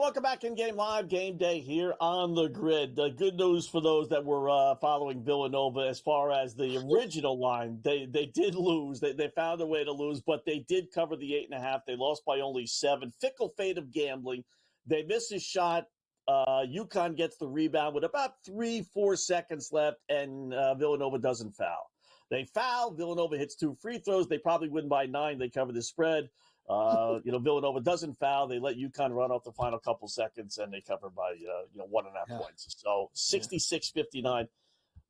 welcome back in Game Live, Game Day here on the grid. Good news for those that were following Villanova as far as the original line. They did lose. They found a way to lose, but they did cover the 8.5. They lost by only 7. Fickle fate of gambling. They miss a shot. UConn gets the rebound with about 3-4 seconds left, and Villanova doesn't foul. They foul. Villanova hits 2 free throws. They probably win by 9. They cover the spread. Villanova doesn't foul. They let UConn run off the final couple seconds, and they cover by 1.5 points. So 66-59.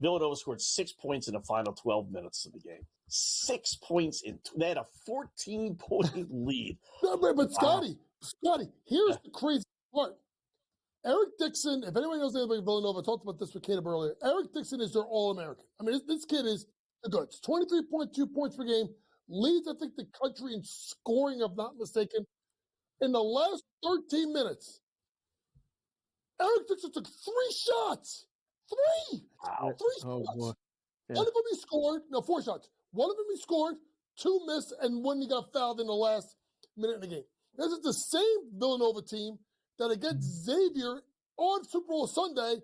Villanova scored 6 points in the final 12 minutes of the game. 6 points they had a 14-point lead. No, but Scotty, here's the crazy part. Eric Dixon, if anyone knows anything about Villanova, I talked about this with Caleb earlier. Eric Dixon is their All-American. I mean, this kid is good. It's 23.2 points per game. Leads, I think, the country in scoring, if not mistaken. In the last 13 minutes, Eric Dixon took 3 shots. 3! Wow. 3 shots. Boy. Yeah. One of them he scored. No, 4 shots. One of them he scored, 2 missed, and one he got fouled in the last minute in the game. This is the same Villanova team that against Xavier on Super Bowl Sunday,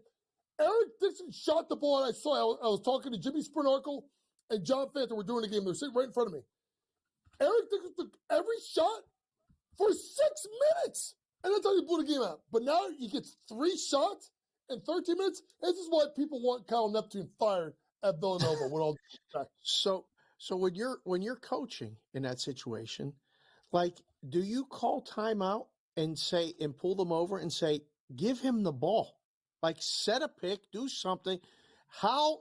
Eric Dixon shot the ball, and I was talking to Jimmy Sprinarkle and John Fanta were doing the game. They were sitting right in front of me. Eric Dixon took every shot for 6 minutes, and that's how he blew the game out. But now he gets 3 shots in 13 minutes. This is why people want Kyle Neptune fired at Villanova. With all so when you're coaching in that situation, like, do you call timeout and pull them over and say, give him the ball, like set a pick, do something? How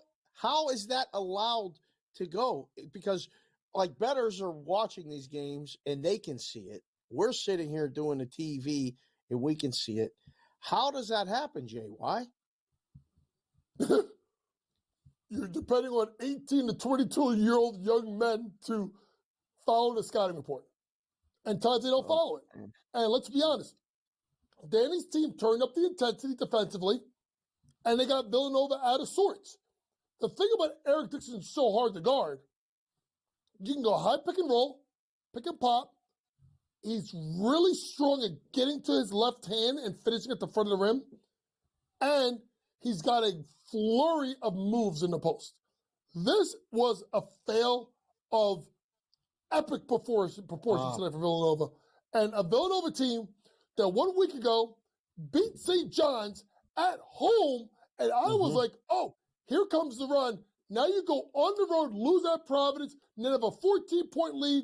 is that allowed to go? Because like bettors are watching these games and they can see it. We're sitting here doing the TV and we can see it. How does that happen, JY? You're depending on 18 to 22-year-old young men to follow the scouting report. And times they don't follow it. And let's be honest, Danny's team turned up the intensity defensively, and they got Villanova out of sorts. The thing about Eric Dixon is so hard to guard. You can go high pick and roll, pick and pop. He's really strong at getting to his left hand and finishing at the front of the rim. And he's got a flurry of moves in the post. This was a fail of epic proportions tonight for Villanova. And a Villanova team that 1 week ago beat St. John's at home. And I was like, oh, here comes the run. Now you go on the road, lose at Providence, and then have a 14-point lead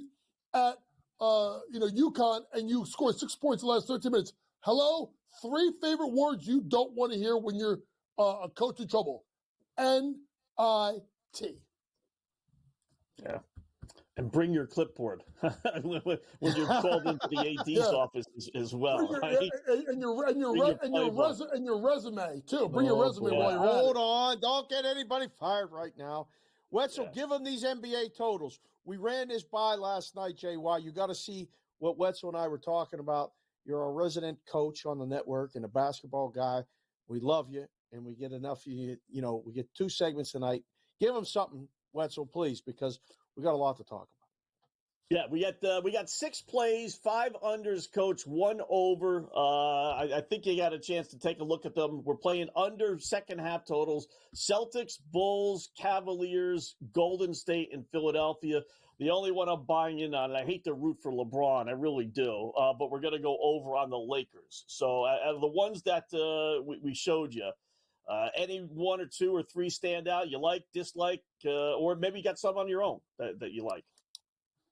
at UConn, and you score 6 points in the last 13 minutes. Hello? 3 favorite words you don't want to hear when you're a coach in trouble. N-I-T. Yeah. And bring your clipboard when you're called into the AD's office as well. Right? And your resume, too. Bring your resume while you're at it. Hold on. Don't get anybody fired right now. Wetzel, give them these NBA totals. We ran this by last night, JY. You got to see what Wetzel and I were talking about. You're a resident coach on the network and a basketball guy. We love you, and we get enough of you. We get 2 segments tonight. Give them something, Wetzel, please, because we got a lot to talk about. Yeah, we got 6 plays, 5 unders, coach, 1 over. I think you got a chance to take a look at them. We're playing under second half totals. Celtics, Bulls, Cavaliers, Golden State, and Philadelphia. The only one I'm buying in on, and I hate to root for LeBron, I really do, but we're going to go over on the Lakers. So out of the ones that we showed you, any 1 or 2 or 3 stand out you like, dislike, or maybe you got some on your own that you like?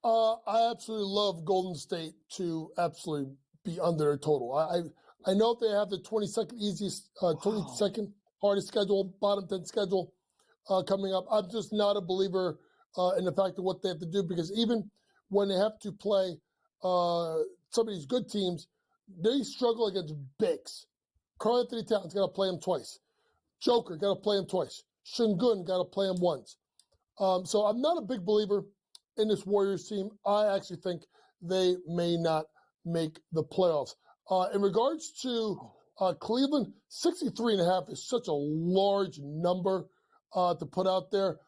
I absolutely love Golden State to absolutely be under a total. I know they have the 22nd hardest schedule, bottom 10 schedule coming up. I'm just not a believer in the fact of what they have to do, because even when they have to play some of these good teams, they struggle against bigs. Karl Anthony Towns got to play him twice. Joker got to play him twice. Şengün got to play him once. So I'm not a big believer in this Warriors team. I actually think they may not make the playoffs. In regards to Cleveland, 63.5 is such a large number to put out there.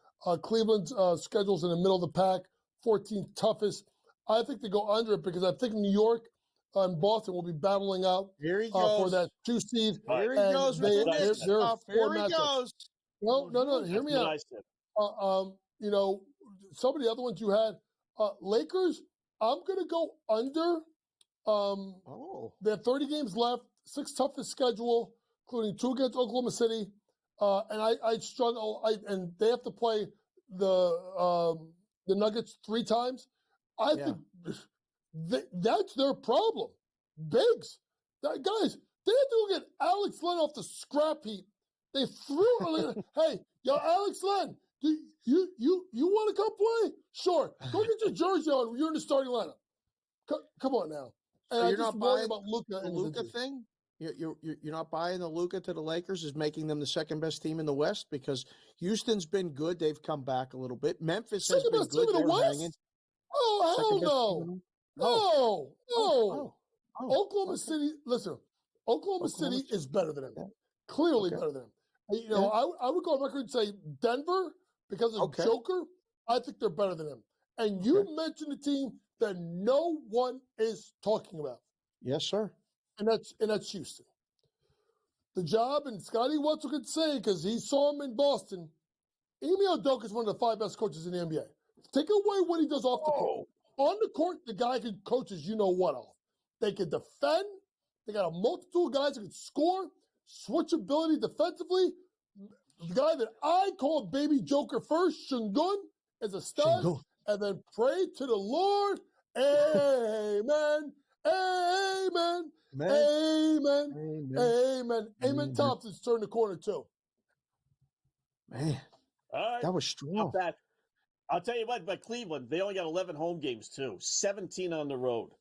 Cleveland's schedule's in the middle of the pack, 14th toughest. I think they go under it because I think New York and Boston will be battling out Here he for goes. that 2 seed. Here he and goes with the Knicks they're stuff. Here he goes. No. Hear me out. You know, some of the other ones you had, Lakers. I'm gonna go under. They have 30 games left, 6 toughest schedule, including 2 against Oklahoma City, and I struggle. And they have to play the Nuggets 3 times. I think that's their problem. Bigs, guys, they had to go get Alex Len off the scrap heap. They threw. Hey, yo, Alex Len, do you want to come play? Sure, go get your jersey on. You're in the starting lineup. Come on now. And So you're not buying about Luka the Luka thing? You're not buying the Luka to the Lakers is making them the second best team in the West because Houston's been good. They've come back a little bit. Memphis has been good. They're hanging. Oh, hell no. Oklahoma City, listen, Oklahoma City is better than them. Clearly better than them. You know, I would go on record and say Denver, because of Joker, I think they're better than them. And you mentioned a team that no one is talking about. Yes, sir. And that's Houston. The job, and Scotty Wetzel could say, because he saw him in Boston, Ime Udoka is one of the 5 best coaches in the NBA. Take away what he does off the court. On the court, the guy can coach as you know what off. They can defend. They got a multitude of guys that can score, switchability defensively. The guy that I call Baby Joker first, Şengün, is a stud. And then pray to the Lord. Amen. Amen. Amen. Amen. Amen. Thompson's turned the corner too. Man, all right, that was strong. Not bad. I'll tell you what, but Cleveland, they only got 11 home games too, 17 on the road.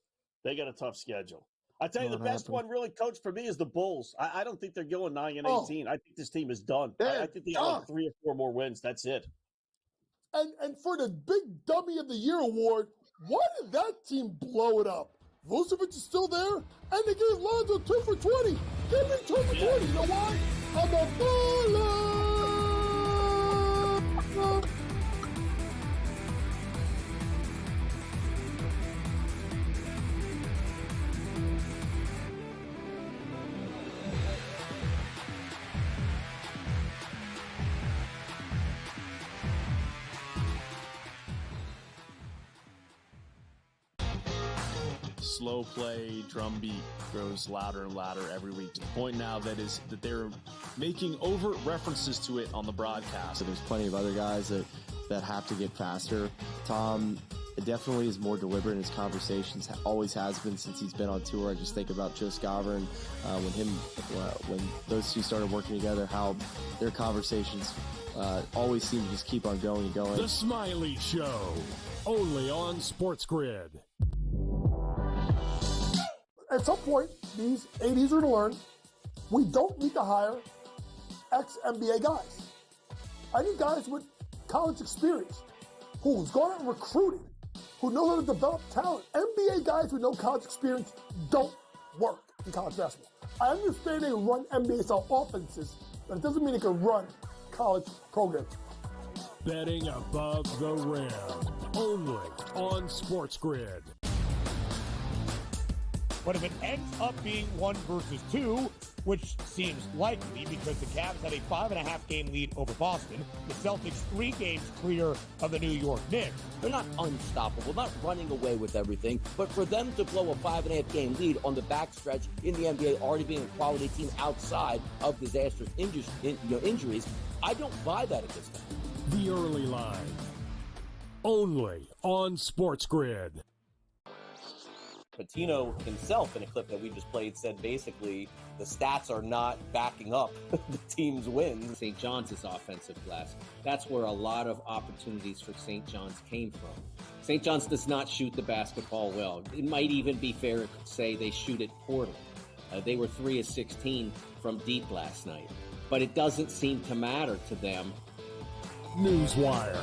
They got a tough schedule. I'll tell you, the best one really, Coach, for me is the Bulls. I don't think they're going 9-18. I think this team is done. I think they have like 3 or 4 more wins. That's it. And for the big dummy of the year award, why did that team blow it up? Vucevic is still there, and they gave Lonzo 2 for 20. Give me 2 for 20. You know why? I'm a baller. Slow play, drum beat grows louder and louder every week to the point now that they're making overt references to it on the broadcast. So there's plenty of other guys that have to get faster. Tom definitely is more deliberate in his conversations, always has been since he's been on tour. I just think about Joe Scavern, when those two started working together, how their conversations always seem to just keep on going and going. The Smiley Show, only on SportsGrid. At some point, these 80s are going to learn we don't need to hire ex-NBA guys. I need guys with college experience who's gone out and recruited, who know how to develop talent. NBA guys with no college experience don't work in college basketball. I understand they run NBA-style offenses, but it doesn't mean they can run college programs. Betting above the rim, only on SportsGrid. But if it ends up being 1 versus 2, which seems likely because the Cavs have a 5.5 game lead over Boston, the Celtics 3 games clear of the New York Knicks. They're not unstoppable, not running away with everything, but for them to blow a 5.5 game lead on the backstretch in the NBA, already being a quality team outside of disastrous injuries, I don't buy that at this time. The early line, only on SportsGrid. Patino himself, in a clip that we just played, said basically the stats are not backing up the team's wins. St. John's is offensive glass. That's where a lot of opportunities for St. John's came from. St. John's does not shoot the basketball well. It might even be fair to say they shoot it poorly. They were 3 of 16 from deep last night, but it doesn't seem to matter to them. Newswire,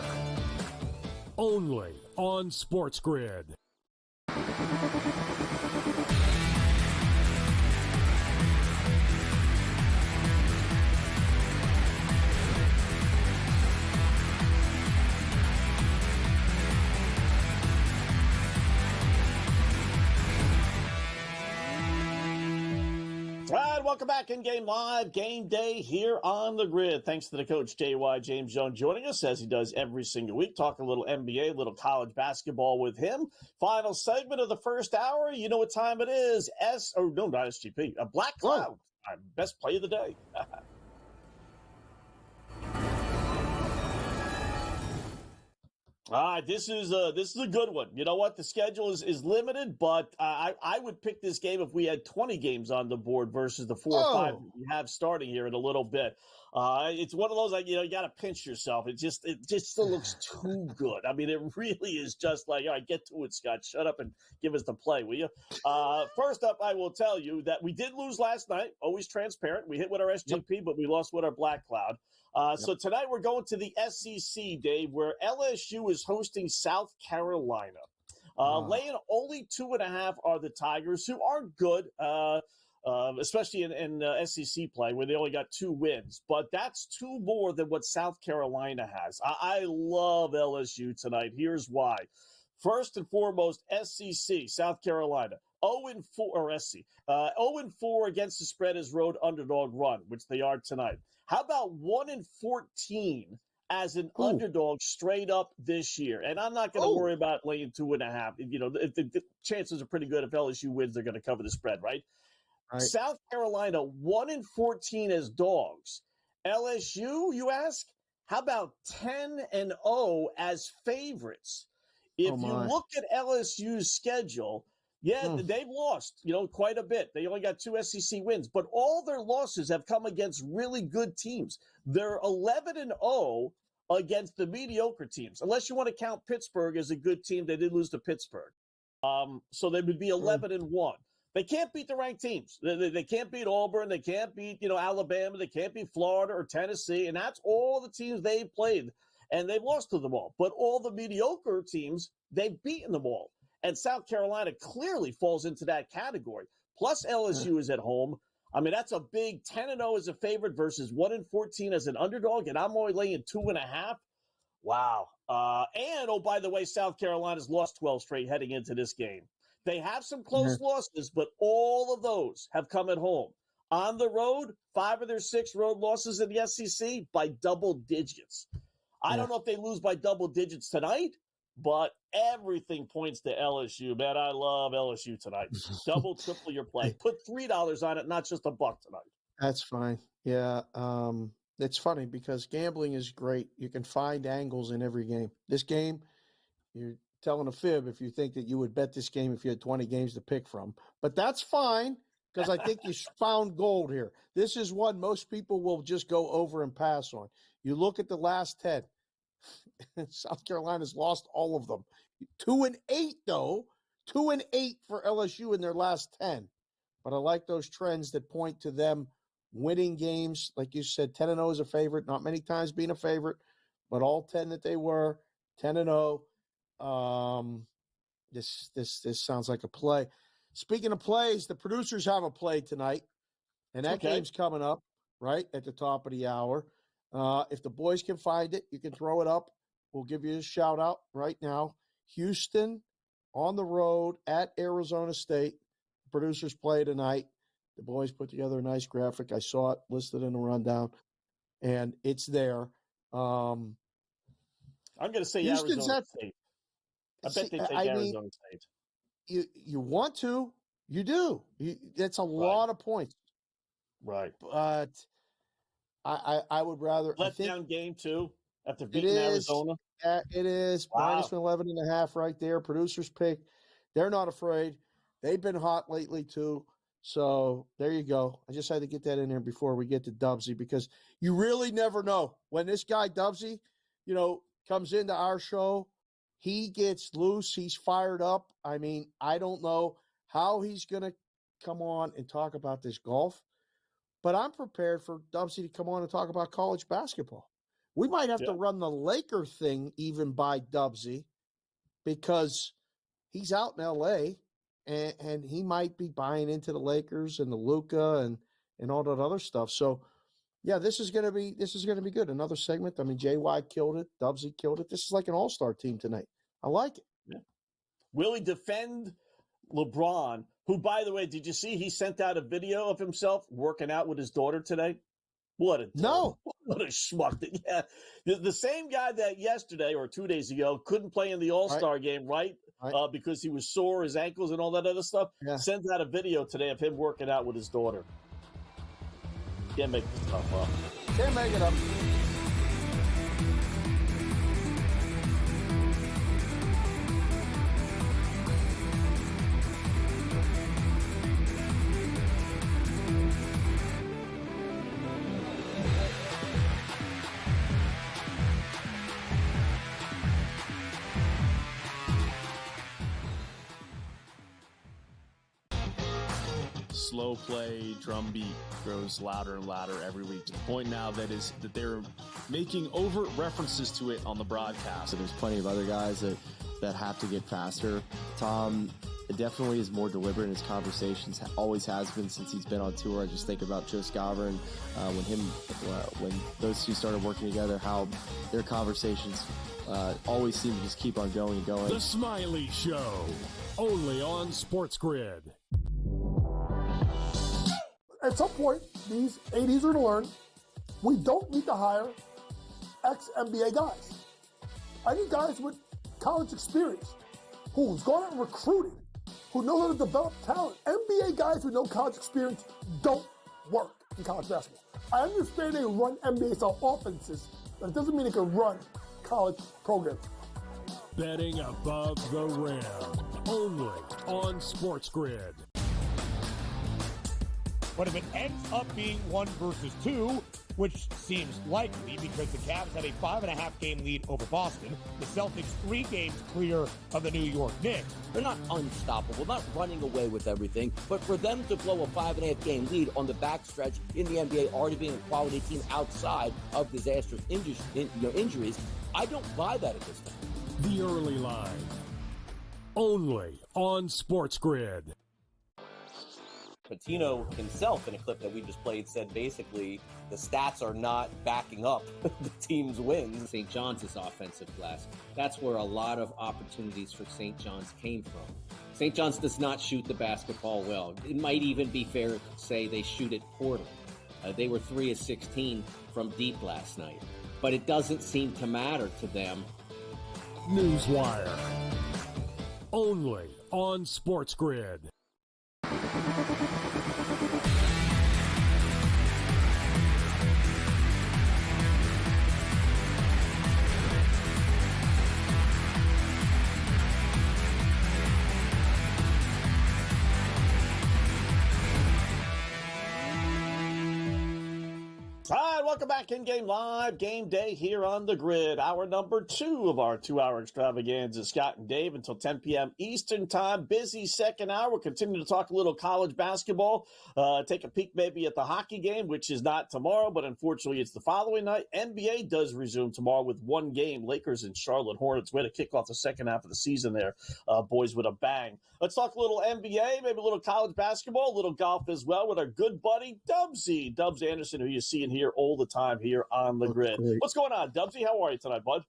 only on SportsGrid. All right, welcome back in Game Live, Game Day here on the grid. Thanks to the coach, JY James Jones, joining us as he does every single week. Talk a little NBA, a little college basketball with him. Final segment of the first hour. You know what time it is. Not SGP, a Black Cloud. Best play of the day. All right, this is a good one. You know what? The schedule is limited, but I would pick this game if we had 20 games on the board versus the 4 or 5 that we have starting here in a little bit. It's one of those, like, you got to pinch yourself. It just still looks too good. I mean, it really is just like, all right, get to it, Scott. Shut up and give us the play, will you? First up, I will tell you that we did lose last night. Always transparent. We hit with our SGP, but we lost with our Black Cloud. So tonight we're going to the SEC, Dave, where LSU is hosting South Carolina. Laying only 2.5 are the Tigers, who are good, especially in SEC play, where they only got 2 wins. But that's 2 more than what South Carolina has. I love LSU tonight. Here's why. First and foremost, SEC, South Carolina. 0-4 or SC. 0-4 against the spread as road underdog run, which they are tonight. How about 1-14 as an underdog straight up this year? And I'm not going to worry about laying 2.5. You know, the chances are pretty good if LSU wins, they're going to cover the spread, right? South Carolina 1-14 as dogs. LSU, you ask? How about 10-0 as favorites? If you look at LSU's schedule, they've lost, quite a bit. They only got 2 SEC wins, but all their losses have come against really good teams. They're 11-0 against the mediocre teams, unless you want to count Pittsburgh as a good team. They did lose to Pittsburgh. So they would be 11-1. They can't beat the ranked teams. They can't beat Auburn. They can't beat, Alabama. They can't beat Florida or Tennessee. And that's all the teams they've played. And they've lost to them all. But all the mediocre teams, they've beaten them all. And South Carolina clearly falls into that category. Plus LSU is at home. I mean, that's a big 10-0 as a favorite versus 1-14 as an underdog. And I'm only laying 2.5. Wow. And, by the way, South Carolina's lost 12 straight heading into this game. They have some close losses, but all of those have come at home. On the road, 5 of their 6 road losses in the SEC by double digits. I don't know if they lose by double digits tonight, but everything points to LSU. Man, I love LSU tonight. Double, triple your play. Put $3 on it, not just $1 tonight. That's fine. Yeah. It's funny because gambling is great. You can find angles in every game. This game, you're telling a fib if you think that you would bet this game if you had 20 games to pick from. But that's fine because I think you found gold here. This is one most people will just go over and pass on. You look at the last 10. South Carolina's lost all of them. 2-8, though. 2-8 for LSU in their last 10. But I like those trends that point to them winning games. Like you said, 10-0 is a favorite. Not many times being a favorite, but all 10 that they were, 10-0. This sounds like a play. Speaking of plays, the producers have a play tonight, and that game's coming up right at the top of the hour. If the boys can find it, you can throw it up. We'll give you a shout out right now. Houston on the road at Arizona State. Producers play tonight. The boys put together a nice graphic. I saw it listed in the rundown, and it's there. I'm going to say Arizona State. I bet they take Arizona State. You want to. You do. That's a lot of points. Right. But I would rather. Letdown game, too, after beating Arizona. It is. Minus 11.5 right there. Producers pick. They're not afraid. They've been hot lately, too. So there you go. I just had to get that in there before we get to Dubsy because you really never know. When this guy, Dubsy, comes into our show, he gets loose. He's fired up. I mean, I don't know how he's going to come on and talk about this golf, but I'm prepared for Dubsy to come on and talk about college basketball. We might have to run the Laker thing even by Dubsy because he's out in L.A., and he might be buying into the Lakers and the Luka and all that other stuff. So, yeah, this is gonna be good. Another segment. I mean, JY killed it. Dubsy killed it. This is like an all-star team tonight. I like it. Yeah. Will he defend LeBron who, by the way, did you see he sent out a video of himself working out with his daughter today? What a no. What a schmuck. Yeah. The same guy that yesterday or 2 days ago couldn't play in the All-Star game, right? Because he was sore, his ankles and all that other stuff. Yeah. Sends out a video today of him working out with his daughter. Can't make this stuff up. Can't make it up. Slow play, drum beat grows louder and louder every week, to the point now that they're making overt references to it on the broadcast. So there's plenty of other guys that have to get faster. Tom definitely is more deliberate in his conversations, always has been since he's been on tour. I just think about Joe Scavern, when those two started working together, how their conversations always seem to just keep on going and going. The Smiley Show, only on SportsGrid. At some point, these 80s are going to learn we don't need to hire ex-NBA guys. I need guys with college experience who's gone out and recruited, who know how to develop talent. NBA guys with no college experience don't work in college basketball. I understand they run NBA-style offenses, but it doesn't mean they can run college programs. Betting above the rim, only on SportsGrid. But if it ends up being 1 versus 2, which seems likely because the Cavs have a 5.5 game lead over Boston, the Celtics 3 games clear of the New York Knicks. They're not unstoppable, not running away with everything, but for them to blow a 5.5 game lead on the backstretch in the NBA, already being a quality team outside of disastrous injuries, I don't buy that at this time. The early line, only on SportsGrid. Patino himself, in a clip that we just played, said basically the stats are not backing up the team's wins. St. John's offensive glass. That's where a lot of opportunities for St. John's came from. St. John's does not shoot the basketball well. It might even be fair to say they shoot it poorly. They were 3 of 16 from deep last night. But it doesn't seem to matter to them. Newswire, only on SportsGrid. All right, welcome back in-game live. Game day here on the grid. Hour number 2 of our 2-hour extravaganza. Scott and Dave until 10 p.m. Eastern time. Busy second hour. We'll continue to talk a little college basketball. Take a peek maybe at the hockey game, which is not tomorrow, but unfortunately it's the following night. NBA does resume tomorrow with 1 game. Lakers and Charlotte Hornets. Way to kick off the second half of the season there, boys, with a bang. Let's talk a little NBA, maybe a little college basketball, a little golf as well with our good buddy Dubsy. Dubs Anderson, who you see in here all the time here on the grid. Great. What's going on, Dubsy? How are you tonight, bud?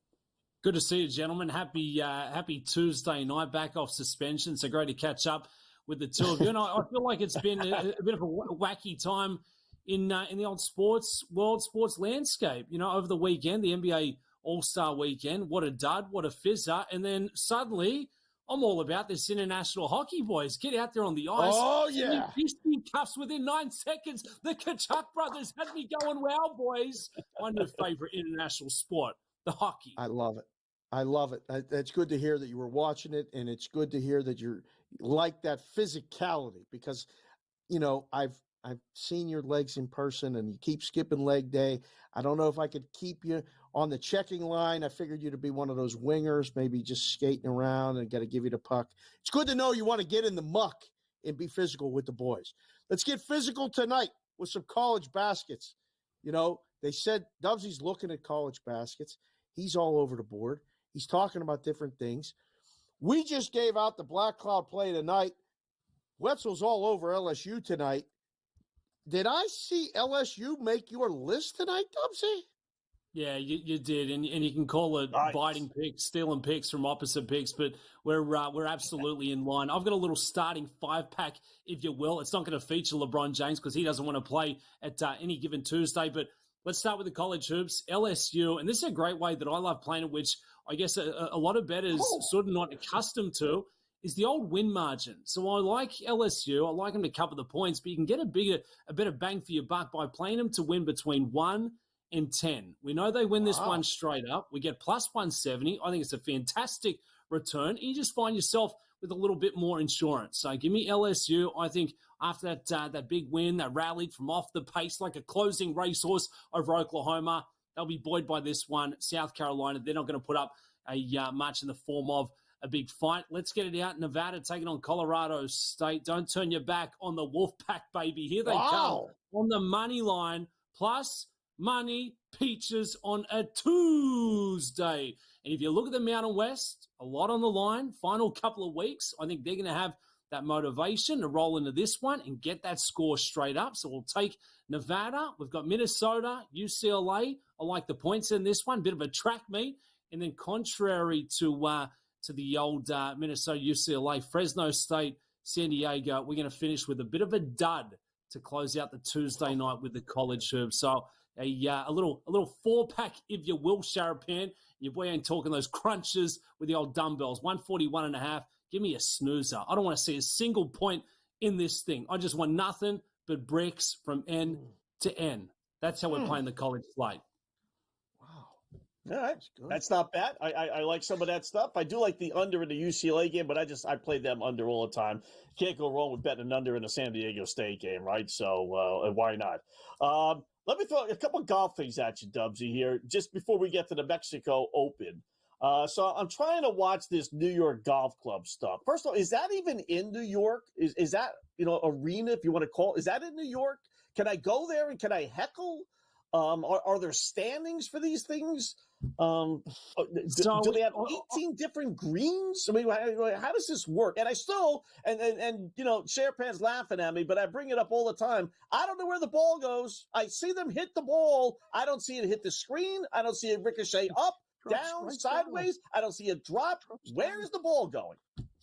Good to see you, gentlemen. Happy Tuesday night, back off suspension. So great to catch up with the two of you. And I feel like it's been a bit of a wacky time in the old sports landscape. You know, over the weekend, the NBA All-Star Weekend, what a dud, what a fizzer. And then suddenly, I'm all about this international hockey, boys. Get out there on the ice. Oh, yeah. Piston cuffs within 9 seconds. The Kachuk brothers had me going, wow, boys. My new favorite international sport, the hockey. I love it. I love it. It's good to hear that you were watching it, and it's good to hear that you're like that physicality because, you know, I've seen your legs in person, and you keep skipping leg day. I don't know if I could keep you on the checking line. I figured you to be one of those wingers, maybe just skating around and got to give you the puck. It's good to know you want to get in the muck and be physical with the boys. Let's get physical tonight with some college baskets. You know, they said Dubsy's looking at college baskets. He's all over the board. He's talking about different things. We just gave out the Black Cloud play tonight. Wetzel's all over LSU tonight. Did I see LSU make your list tonight, Dubsy? Yeah, you did, and you can call it biting picks, stealing picks from opposite picks, but we're absolutely in line. I've got a little starting 5-pack, if you will. It's not going to feature LeBron James because he doesn't want to play at any given Tuesday, but let's start with the college hoops. LSU, and this is a great way that I love playing it, which I guess a lot of bettors sort of not accustomed to, is the old win margin. So I like LSU. I like them to cover the points, but you can get a better bang for your buck by playing them to win between 1 and 10. We know they win this one straight up. We get plus 170. I think it's a fantastic return. And you just find yourself with a little bit more insurance. So give me LSU. I think after that big win, that rallied from off the pace like a closing racehorse over Oklahoma, they'll be buoyed by this one. South Carolina, they're not going to put up a much in the form of a big fight. Let's get it out. Nevada taking on Colorado State. Don't turn your back on the Wolfpack, baby. Here they come on the money line. Plus money peaches on a Tuesday. And if you look at the Mountain West, a lot on the line. Final couple of weeks, I think they're going to have that motivation to roll into this one and get that score straight up. So we'll take Nevada. We've got Minnesota, UCLA. I like the points in this one. Bit of a track meet. And then contrary to the old Minnesota, UCLA, Fresno State, San Diego, we're going to finish with a bit of a dud to close out the Tuesday night with the college hoops. So a little 4-pack, if you will, Sharapan. Your boy ain't talking those crunches with the old dumbbells. 141.5. Give me a snoozer. I don't want to see a single point in this thing. I just want nothing but bricks from end to end. That's how we're playing the college slate. All right. That's not bad. I like some of that stuff. I do like the under in the UCLA game, but I play them under all the time. Can't go wrong with betting an under in the San Diego State game, right? So why not? Let me throw a couple of golf things at you, Dubsy, here, just before we get to the Mexico Open. So I'm trying to watch this New York Golf Club stuff. First of all, is that even in New York? Is that, arena, if you want to call it, is that in New York? Can I go there and can I heckle? Are there standings for these things? Do they have 18 different greens? I mean, how does this work? And I still, and Sharapan's laughing at me, but I bring it up all the time. I don't know where the ball goes. I see them hit the ball. I don't see it hit the screen. I don't see it ricochet up, down, sideways. I don't see it drop. Where is the ball going?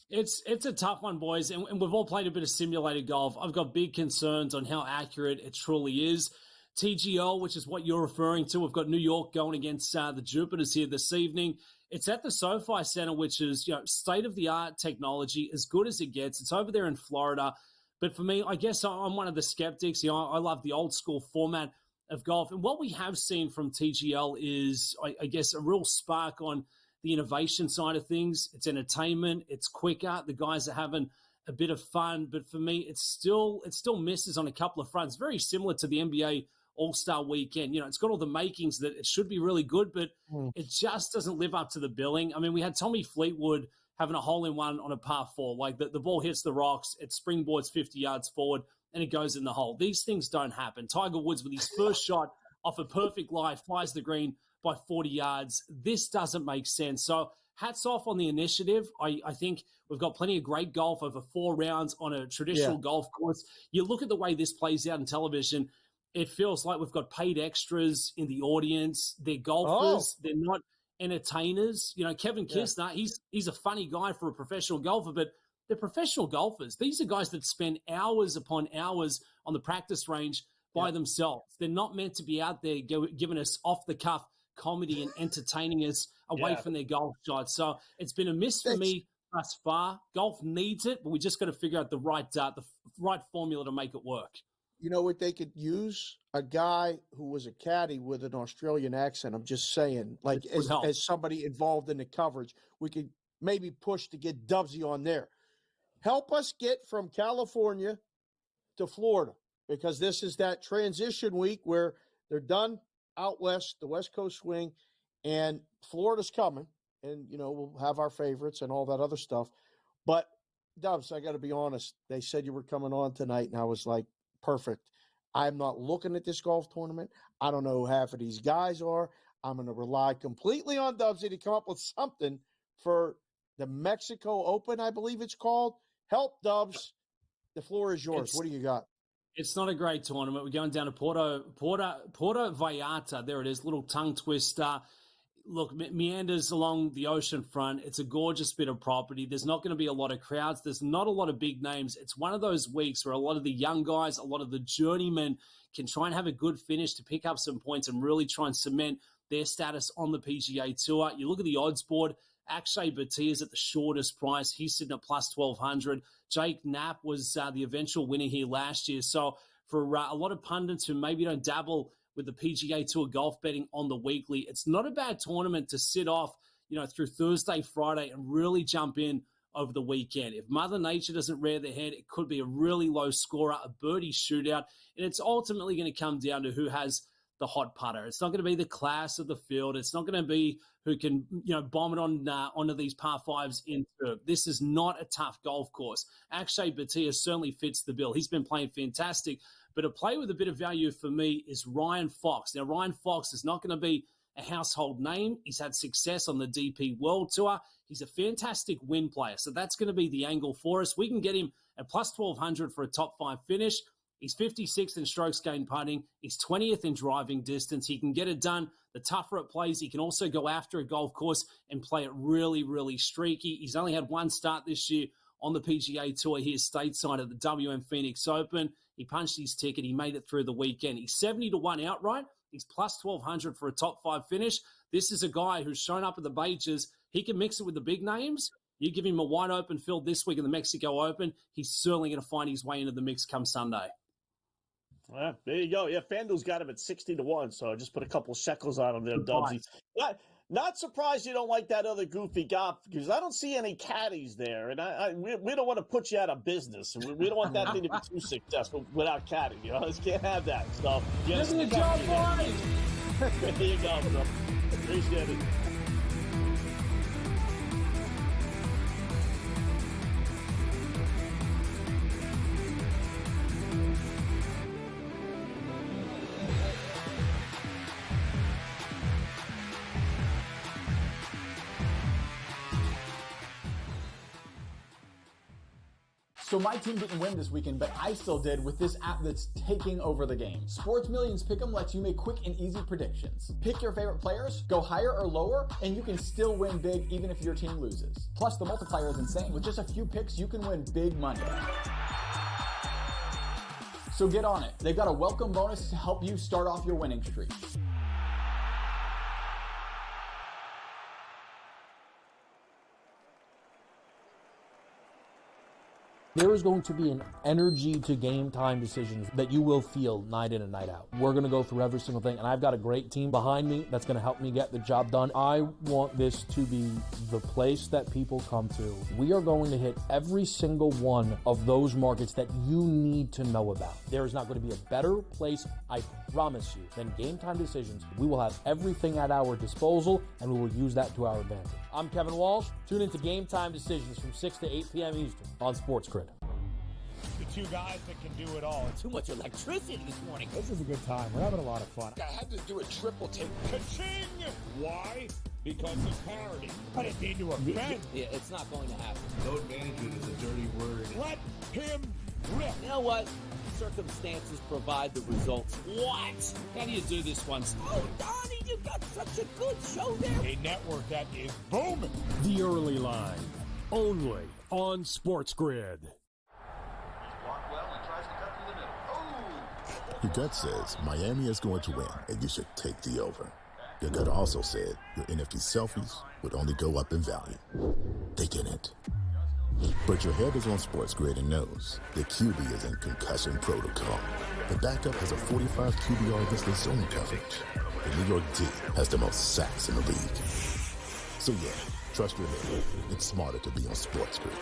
It's a tough one, boys, and we've all played a bit of simulated golf. I've got big concerns on how accurate it truly is. TGL, which is what you're referring to. We've got New York going against the Jupiters here this evening. It's at the SoFi Center, which is state-of-the-art technology, as good as it gets. It's over there in Florida. But for me, I guess I'm one of the skeptics. I love the old-school format of golf. And what we have seen from TGL is, I guess, a real spark on the innovation side of things. It's entertainment. It's quicker. The guys are having a bit of fun. But for me, it still misses on a couple of fronts. Very similar to the NBA All-Star Weekend. It's got all the makings that it should be really good, but it just doesn't live up to the billing. I mean, we had Tommy Fleetwood having a hole-in-one on a par 4. Like, the ball hits the rocks, it springboards 50 yards forward, and it goes in the hole. These things don't happen. Tiger Woods, with his first shot off a perfect lie, flies the green by 40 yards. This doesn't make sense. So hats off on the initiative. I think we've got plenty of great golf over 4 rounds on a traditional golf course. You look at the way this plays out in television, it feels like we've got paid extras in the audience. They're golfers. They're not entertainers. Kevin Kisner, he's a funny guy for a professional golfer, but they're professional golfers. These are guys that spend hours upon hours on the practice range by themselves. They're not meant to be out there giving us off-the-cuff comedy and entertaining us away from their golf shots. So it's been a miss for me thus far. Golf needs it, but we just got to figure out the right formula to make it work. You know what they could use? A guy who was a caddy with an Australian accent. I'm just saying, like, as somebody involved in the coverage, we could maybe push to get Dubsy on there. Help us get from California to Florida, because this is that transition week where they're done out west, the West Coast swing, and Florida's coming, and, we'll have our favorites and all that other stuff. But, Dubs, I got to be honest, they said you were coming on tonight, and I was like, perfect. I'm not looking at this golf tournament. I don't know who half of these guys are. I'm going to rely completely on Dubsy to come up with something for the Mexico Open, I believe it's called. Help, Dubs. The floor is yours. What do you got? It's not a great tournament. We're going down to Porto Vallarta. There it is, little tongue twister. Look, meanders along the ocean front. It's a gorgeous bit of property. There's not going to be a lot of crowds. There's not a lot of big names. It's one of those weeks where a lot of the young guys, a lot of the journeymen can try and have a good finish to pick up some points and really try and cement their status on the PGA Tour. You look at the odds board, Akshay Bhatia is at the shortest price. He's sitting at plus 1,200. Jake Knapp was the eventual winner here last year. So for a lot of pundits who maybe don't dabble with the PGA Tour golf betting on the weekly, it's not a bad tournament to sit off, through Thursday, Friday, and really jump in over the weekend. If Mother Nature doesn't rear their head, it could be a really low scorer, a birdie shootout, and it's ultimately going to come down to who has the hot putter. It's not going to be the class of the field. It's not going to be who can, bomb it onto these par fives in turf. This is not a tough golf course. Akshay Bhatia certainly fits the bill. He's been playing fantastic. But a play with a bit of value for me is Ryan Fox. Now, Ryan Fox is not going to be a household name. He's had success on the DP World Tour. He's a fantastic win player. So that's going to be the angle for us. We can get him at plus 1,200 for a top 5 finish. He's 56th in strokes gained putting. He's 20th in driving distance. He can get it done. The tougher it plays, he can also go after a golf course and play it really, really streaky. He's only had one start this year on the PGA Tour here stateside at the WM Phoenix Open. He punched his ticket. He made it through the weekend. He's 70-1 outright. He's plus 1,200 for a top 5 finish. This is a guy who's shown up at the majors. He can mix it with the big names. You give him a wide open field this week in the Mexico Open, he's certainly going to find his way into the mix come Sunday. There you go. Yeah, FanDuel's got him at 60-1, so I just put a couple shekels on him there, Dubsy. Not surprised you don't like that other goofy golf, because I don't see any caddies there, and we don't want to put you out of business. We don't want that thing to be too successful without caddy. Just can't have that. So, give me the job, boys. There you go, bro. Appreciate it. So my team didn't win this weekend, but I still did with this app that's taking over the game. Sports Millions Pick'em lets you make quick and easy predictions. Pick your favorite players, go higher or lower, and you can still win big even if your team loses. Plus, the multiplier is insane. With just a few picks, you can win big money. So get on it. They've got a welcome bonus to help you start off your winning streak. There is going to be an energy to game time decisions that you will feel night in and night out. We're going to go through every single thing, and I've got a great team behind me that's going to help me get the job done. I want this to be the place that people come to. We are going to hit every single one of those markets that you need to know about. There is not going to be a better place, I promise you, than Game Time Decisions. We will have everything at our disposal, and we will use that to our advantage. I'm Kevin Walsh. Tune into Game Time Decisions from 6 to 8 p.m. Eastern on SportsGrid. The two guys that can do it all. Too much electricity this morning. This is a good time. We're having a lot of fun. I had to do a triple take. Ka-ching! Why? Because of parity. I didn't mean to offend. Yeah, it's not going to happen. Load management is a dirty word. Let him rip. You know what? Circumstances provide the results. What? How do you do this one? Oh, Donnie, you got such a good show there. A network that is booming. The Early Line, only on SportsGrid. Your gut says Miami is going to win, and you should take the over. Your gut also said your NFT selfies would only go up in value. They didn't. But your head is on SportsGrid and knows the QB is in concussion protocol. The backup has a 45 QBR against the zone coverage. The New York D has the most sacks in the league. So yeah, trust your head. It's smarter to be on SportsGrid.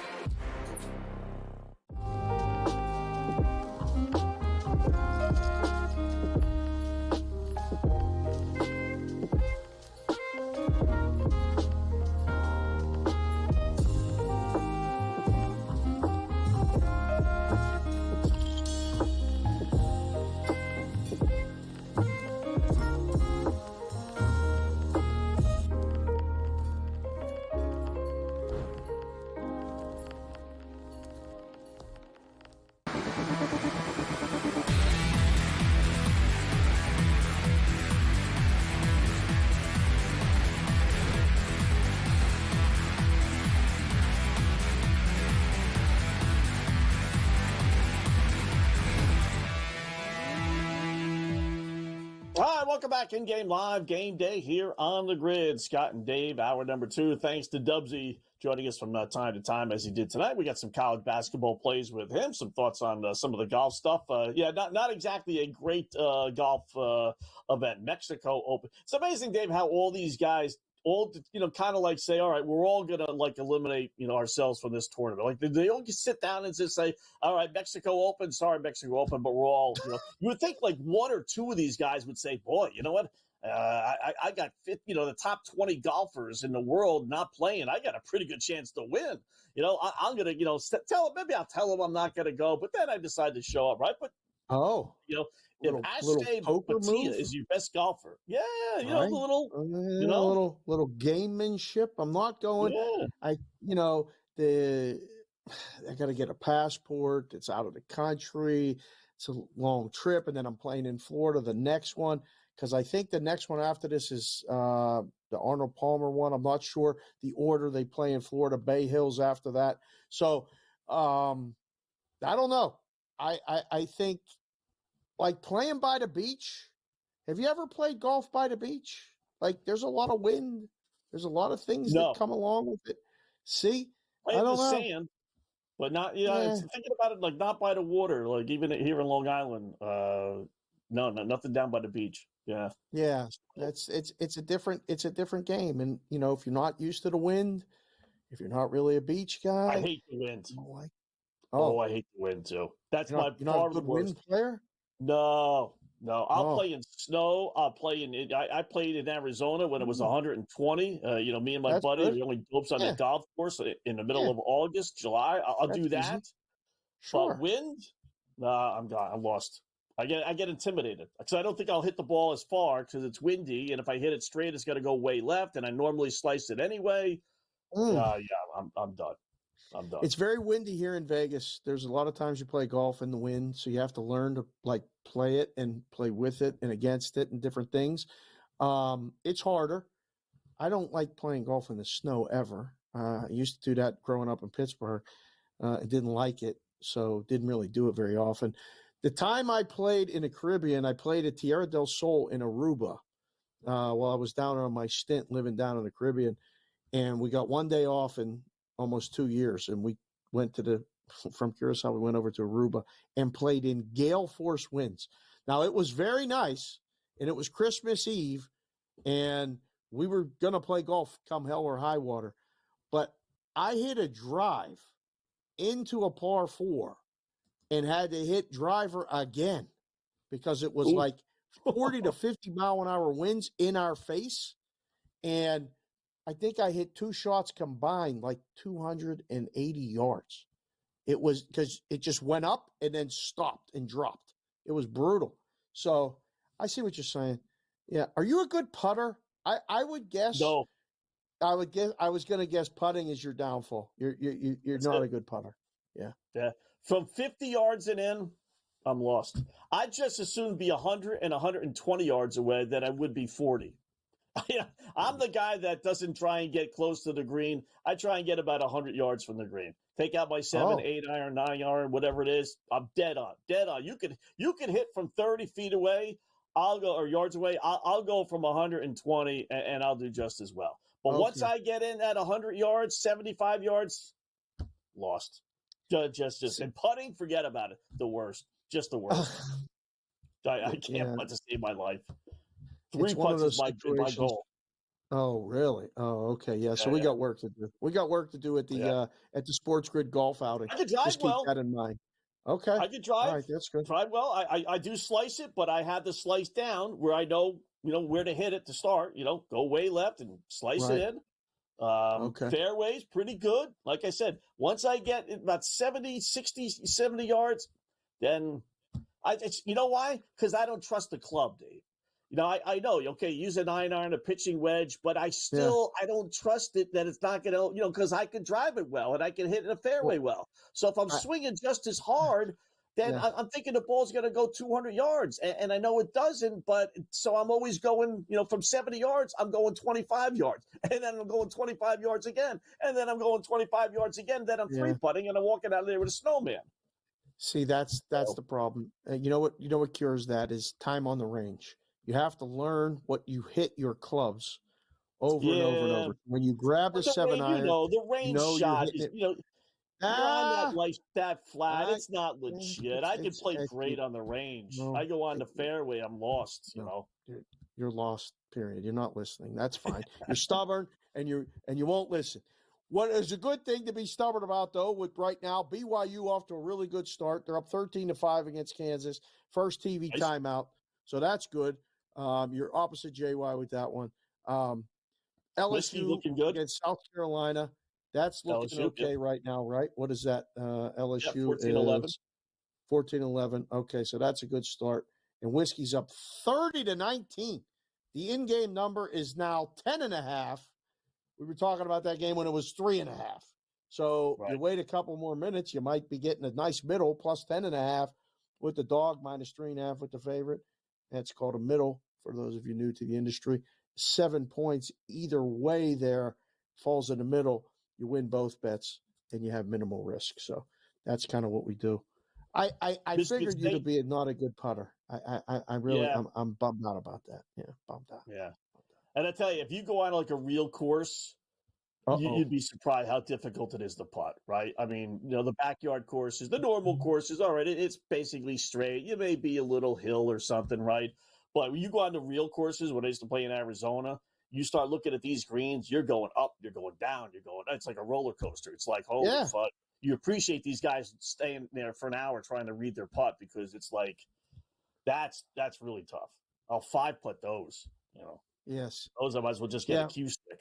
welcome back in Game Live, Game Day here on the grid. Scott and Dave, hour number 2. Thanks to Dubsy joining us from time to time as he did tonight. We got some college basketball plays with him, some thoughts on some of the golf stuff. Not exactly a great golf event. Mexico Open. It's amazing, Dave, how all these guys all, kind of like say, all right, we're all going to eliminate, ourselves from this tournament. Like they all just sit down and just say, all right, Mexico Open, sorry, Mexico Open, but we're all, you would think like one or two of these guys would say, boy, you know what? I got the top 20 golfers in the world not playing. I got a pretty good chance to win. I'm going to, maybe I'll tell them I'm not going to go, but then I decide to show up, right? But, if Ashton Mattia is your best golfer, the little gamemanship. I'm not going. Yeah. I got to get a passport. It's out of the country. It's a long trip, and then I'm playing in Florida the next one because I think the next one after this is the Arnold Palmer one. I'm not sure the order they play in Florida. Bay Hills after that. So I don't know. I think. Like playing by the beach. Have you ever played golf by the beach? Like there's a lot of wind. There's a lot of things that come along with it. See? I don't the know. Sand, but not, it's thinking about it like not by the water, like even here in Long Island. No, nothing down by the beach. Yeah. Yeah. It's a different game. And if you're not used to the wind, if you're not really a beach guy. I hate the wind. I hate the wind too. That's you're not a good wind player? No. I'll play in snow. I'll play I played in Arizona when it was 120. Me and my buddy, the only dopes on the golf course in the middle of August, July. I'll do that. Easy. Sure. But wind, I'm gone. I'm lost. I get intimidated because I don't think I'll hit the ball as far because it's windy, and if I hit it straight, it's going to go way left, and I normally slice it anyway. I'm done. I'm done. It's very windy here in Vegas. There's a lot of times you play golf in the wind, so you have to learn to play it and play with it and against it and different things. It's harder. I don't like playing golf in the snow ever. I used to do that growing up in Pittsburgh. I didn't like it, so didn't really do it very often. The time I played in the Caribbean, I played at Tierra del Sol in Aruba while I was down on my stint living down in the Caribbean, and we got one day off in almost 2 years, and we went from Curacao, we went over to Aruba and played in gale force winds. Now, it was very nice, and it was Christmas Eve, and we were going to play golf come hell or high water, but I hit a drive into a par 4 and had to hit driver again because it was like 40 to 50 mile an hour winds in our face, and I think I hit 2 shots combined, like 280 yards. It was because it just went up and then stopped and dropped. It was brutal. So I see what you're saying. Yeah. Are you a good putter? I would guess. No. I would guess. I was going to guess putting is your downfall. You're not a good putter. Yeah. Yeah. From 50 yards and in, I'm lost. I'd just as soon be 100 and 120 yards away than I would be 40. I'm the guy that doesn't try and get close to the green. I try and get about 100 yards from the green. Take out my 7, 8 iron, 9 iron, whatever it is. I'm dead on. You can hit from 30 feet away. Or yards away. I'll go from 120 and I'll do just as well. But once I get in at 100 yards, 75 yards, lost. Just and putting, forget about it. The worst. Just the worst. I can't putt to save my life. 3 putts is my goal. Oh, really? Oh, okay. Yeah. So we got work to do. We got work to do at the SportsGrid golf outing. I could drive Just keep that in mind. Okay. I could drive. All right, that's good. Drive well. I do slice it, but I have the slice down where I know, where to hit it to start. Go way left and slice it in. Fairways, pretty good. Like I said, once I get about 70 yards, then you know why? Because I don't trust the club, Dave. I know, okay, use a 9 iron, a pitching wedge, but I don't trust it that it's not going to, because I can drive it well and I can hit it in a fairway well. So if I'm swinging just as hard, then I'm thinking the ball's going to go 200 yards. And I know it doesn't, but so I'm always going, from 70 yards, I'm going 25 yards. And then I'm going 25 yards again. And then I'm going 25 yards again. Then I'm 3-putting and I'm walking out of there with a snowman. See, that's the problem. You know what cures that is time on the range. You have to learn what you hit your clubs over and over and over. When you grab the 7-iron, the range shot you're is, hitting it. you're on that flat. It's not legit. I can play great on the range. I go on the fairway, I'm lost, You're lost, period. You're not listening. That's fine. You're stubborn and you won't listen. What is a good thing to be stubborn about, though, with right now, BYU off to a really good start. They're up 13-5 against Kansas. First TV timeout. So that's good. You're opposite JY with that one. LSU looking good against South Carolina. That's looking okay right now, right? What is that? LSU 14-11. is 14-11. Okay, so that's a good start. And Whiskey's up 30-19. The in-game number is now 10.5. We were talking about that game when it was 3.5. So you wait a couple more minutes, you might be getting a nice middle plus 10.5 with the dog, minus 3.5 with the favorite. That's called a middle for those of you new to the industry. 7 points either way there falls in the middle. You win both bets and you have minimal risk. So that's kind of what we do. I figured you to be not a good putter. I really, I'm bummed out about that. Yeah, bummed out. Yeah. And I tell you, if you go on like a real course, you'd be surprised how difficult it is to putt, right? I mean, the backyard courses, the normal courses, all right, it's basically straight. You may be a little hill or something, right? But when you go on to real courses, when I used to play in Arizona, you start looking at these greens, you're going up, you're going down, it's like a roller coaster. It's like, holy fuck. You appreciate these guys staying there for an hour trying to read their putt because it's like, that's really tough. I'll 5-putt those, Yes. Those I might as well just get a cue stick.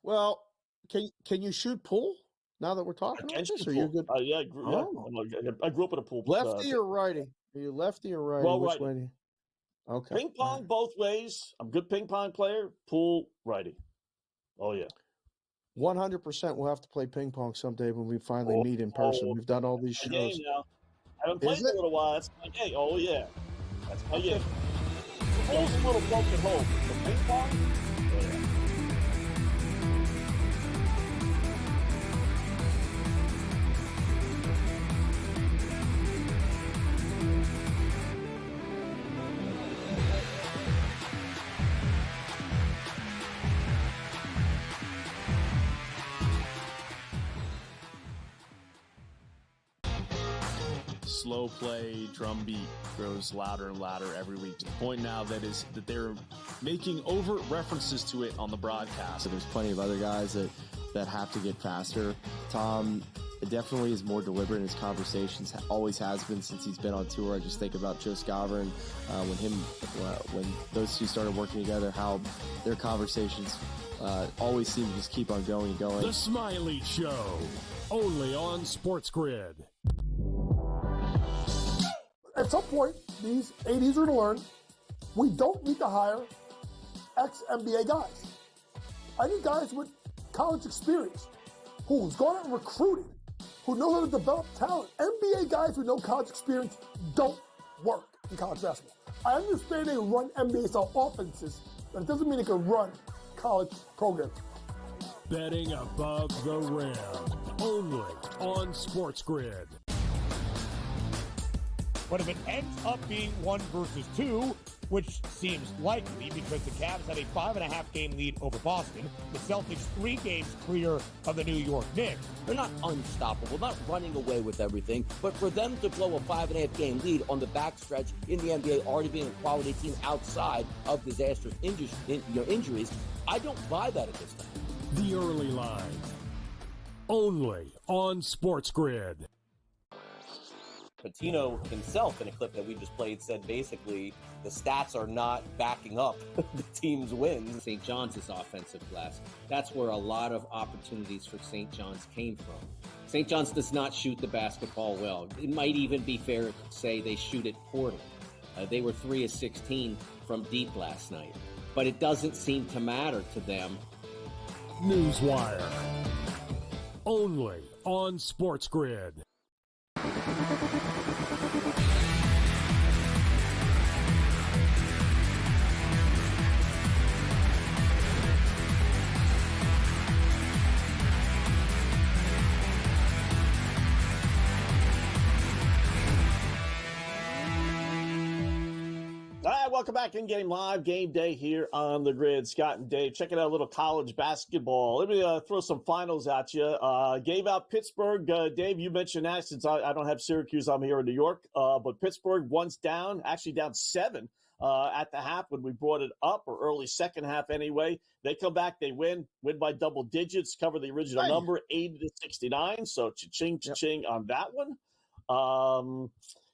Well, can you shoot pool now that we're talking about this? Or you're good? Yeah, I grew up in a pool. Lefty or righty? Are you lefty or righty? Well, Which righty. way do you? Okay. Ping pong both ways. I'm a good ping pong player. Pool righty. Oh yeah. 100%. We'll have to play ping pong someday when we finally meet in person. We've done all these shows. Game now. I haven't played in a little while. That's my game. Oh yeah. That's my game. Pool's a little broken home. But ping pong. Oh yeah. Slow play, drum beat grows louder and louder every week to the point now that they're making overt references to it on the broadcast. So there's plenty of other guys that have to get faster. Tom definitely is more deliberate in his conversations, always has been since he's been on tour. I just think about Joe Scaver when those two started working together, how their conversations always seem to just keep on going and going. The Smiley Show, only on SportsGrid. At some point, these 80s are going to learn we don't need to hire ex-NBA guys. I need guys with college experience who's gone out and recruited, who know how to develop talent. NBA guys with no college experience don't work in college basketball. I understand they run NBA-style offenses, but it doesn't mean they can run college programs. Betting above the rim, only on SportsGrid. But if it ends up being 1 versus 2, which seems likely because the Cavs have a 5.5-game lead over Boston, the Celtics 3 games clear of the New York Knicks. They're not unstoppable, not running away with everything, but for them to blow a 5.5-game lead on the backstretch in the NBA, already being a quality team outside of disastrous injuries, I don't buy that at this time. The early line, only on SportsGrid. Patino himself, in a clip that we just played, said basically the stats are not backing up the team's wins. St. John's is offensive glass. That's where a lot of opportunities for St. John's came from. St. John's does not shoot the basketball well. It might even be fair to say they shoot it poorly. They were 3 of 16 from deep last night. But it doesn't seem to matter to them. Newswire, only on SportsGrid. welcome back. In-game live game day here on the grid. Scott and Dave checking out a little college basketball. Let me throw some finals at you. Gave out Pittsburgh. Dave, you mentioned that since I don't have Syracuse. I'm here in New York. But Pittsburgh once down, actually down 7 at the half when we brought it up, or early second half anyway. They come back, they win by double digits, cover the original number, 80-69. So cha-ching on that one.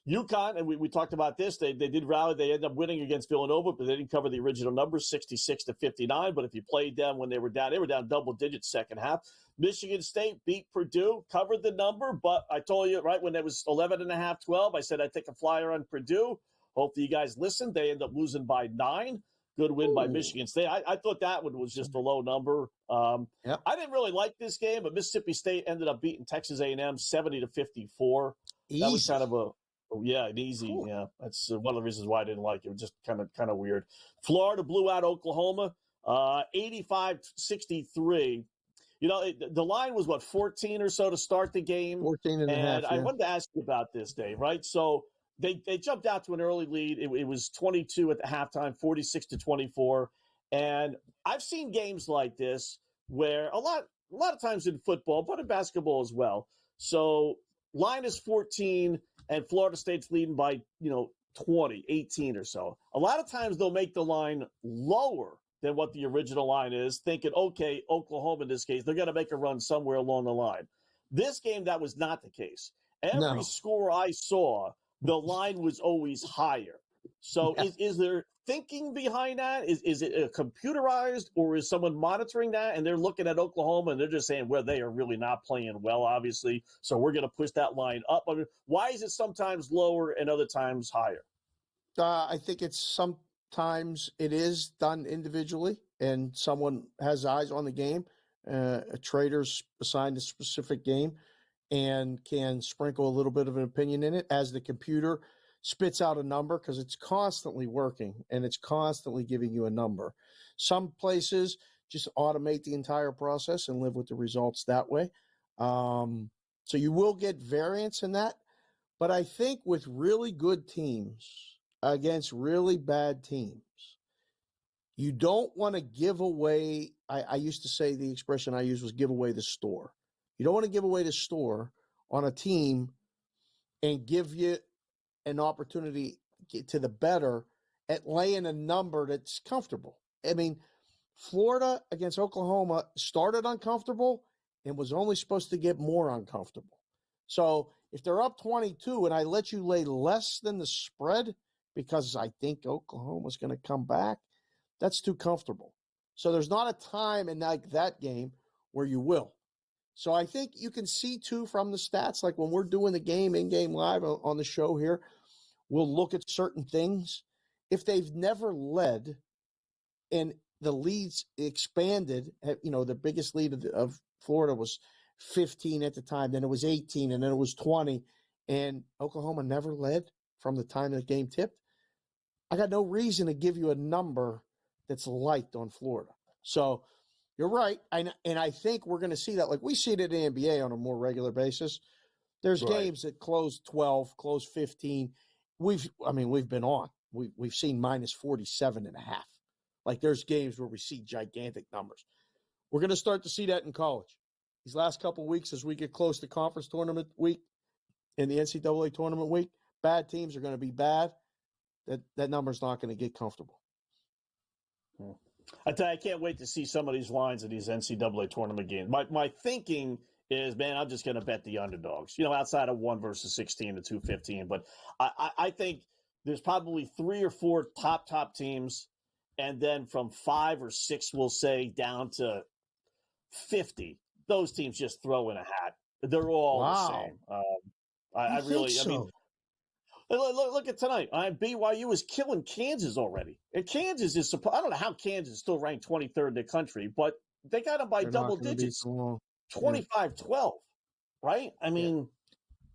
UConn, and we talked about this, they did rally. They ended up winning against Villanova, but they didn't cover the original number, 66-59. But if you played them when they were down double digits second half. Michigan State beat Purdue, covered the number, but I told you, right, when it was 11.5, 12, I said I'd take a flyer on Purdue. Hopefully you guys listened. They end up losing by 9. Good win by Michigan State. I thought that one was just a low number. I didn't really like this game, but Mississippi State ended up beating Texas A&M 70-54. That was kind of an easy. Cool. Yeah, that's one of the reasons why I didn't like it. It was just kind of weird. Florida blew out Oklahoma, 85-63. You know, the line was 14 or so to start the game. 14 and a half. I wanted to ask you about this, Dave. Right, so they jumped out to an early lead. It was 22 at the halftime, 46-24. And I've seen games like this where a lot of times in football, but in basketball as well. So line is 14. And Florida State's leading by, 20, 18 or so. A lot of times they'll make the line lower than what the original line is, thinking, okay, Oklahoma in this case, they're going to make a run somewhere along the line. This game, that was not the case. Every score I saw, the line was always higher. So is there thinking behind that? Is it computerized, or is someone monitoring that and they're looking at Oklahoma and they're just saying, well, they are really not playing well, obviously, so we're going to push that line up? I mean, why is it sometimes lower and other times higher? I think it's sometimes it is done individually and someone has eyes on the game. A trader's assigned a specific game and can sprinkle a little bit of an opinion in it as the computer spits out a number, because it's constantly working and it's constantly giving you a number. Some places just automate the entire process and live with the results that way. So you will get variance in that. But I think with really good teams against really bad teams, you don't want to give away. I used to say the expression I used was give away the store. You don't want to give away the store on a team and give you an opportunity to the better at laying a number that's comfortable. I mean, Florida against Oklahoma started uncomfortable and was only supposed to get more uncomfortable. So if they're up 22 and I let you lay less than the spread because I think Oklahoma's going to come back, that's too comfortable. So there's not a time in like that game where you will. So I think you can see, too, from the stats, like when we're doing the game in-game live on the show here, we'll look at certain things. If they've never led and the leads expanded, the biggest lead of Florida was 15 at the time, then it was 18, and then it was 20, and Oklahoma never led from the time the game tipped, I got no reason to give you a number that's light on Florida. So you're right, and I think we're going to see that. Like we see it in the NBA on a more regular basis. There's games that close 12, close 15. We've been on. We've seen minus 47.5. Like there's games where we see gigantic numbers. We're going to start to see that in college. These last couple of weeks, as we get close to conference tournament week and the NCAA tournament week, bad teams are going to be bad. That number's not going to get comfortable. I tell you, I can't wait to see some of these lines in these NCAA tournament games. My thinking is, man, I'm just going to bet the underdogs, outside of 1 versus 16 to 215. But I think there's probably 3 or 4 top teams, and then from 5 or 6, we'll say, down to 50. Those teams just throw in a hat. They're all the same. I mean, look at tonight. BYU is killing Kansas already. And Kansas is – I don't know how Kansas is still ranked 23rd in the country, but they got them by double digits, 25-12, right? I mean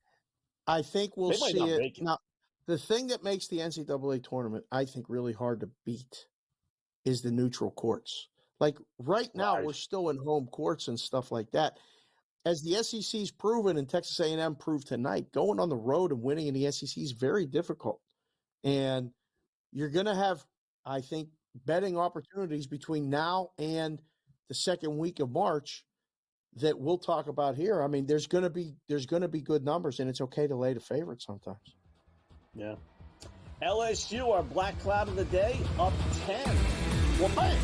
– I think we'll see it. Now, the thing that makes the NCAA tournament, I think, really hard to beat is the neutral courts. Like right now, we're still in home courts and stuff like that. As the SEC's proven and Texas A&M proved tonight, going on the road and winning in the SEC is very difficult. And you're going to have, I think, betting opportunities between now and the second week of March that we'll talk about here. I mean, there's going to be good numbers, and it's okay to lay the favorite sometimes. Yeah. LSU, our black cloud of the day, up 10. Why?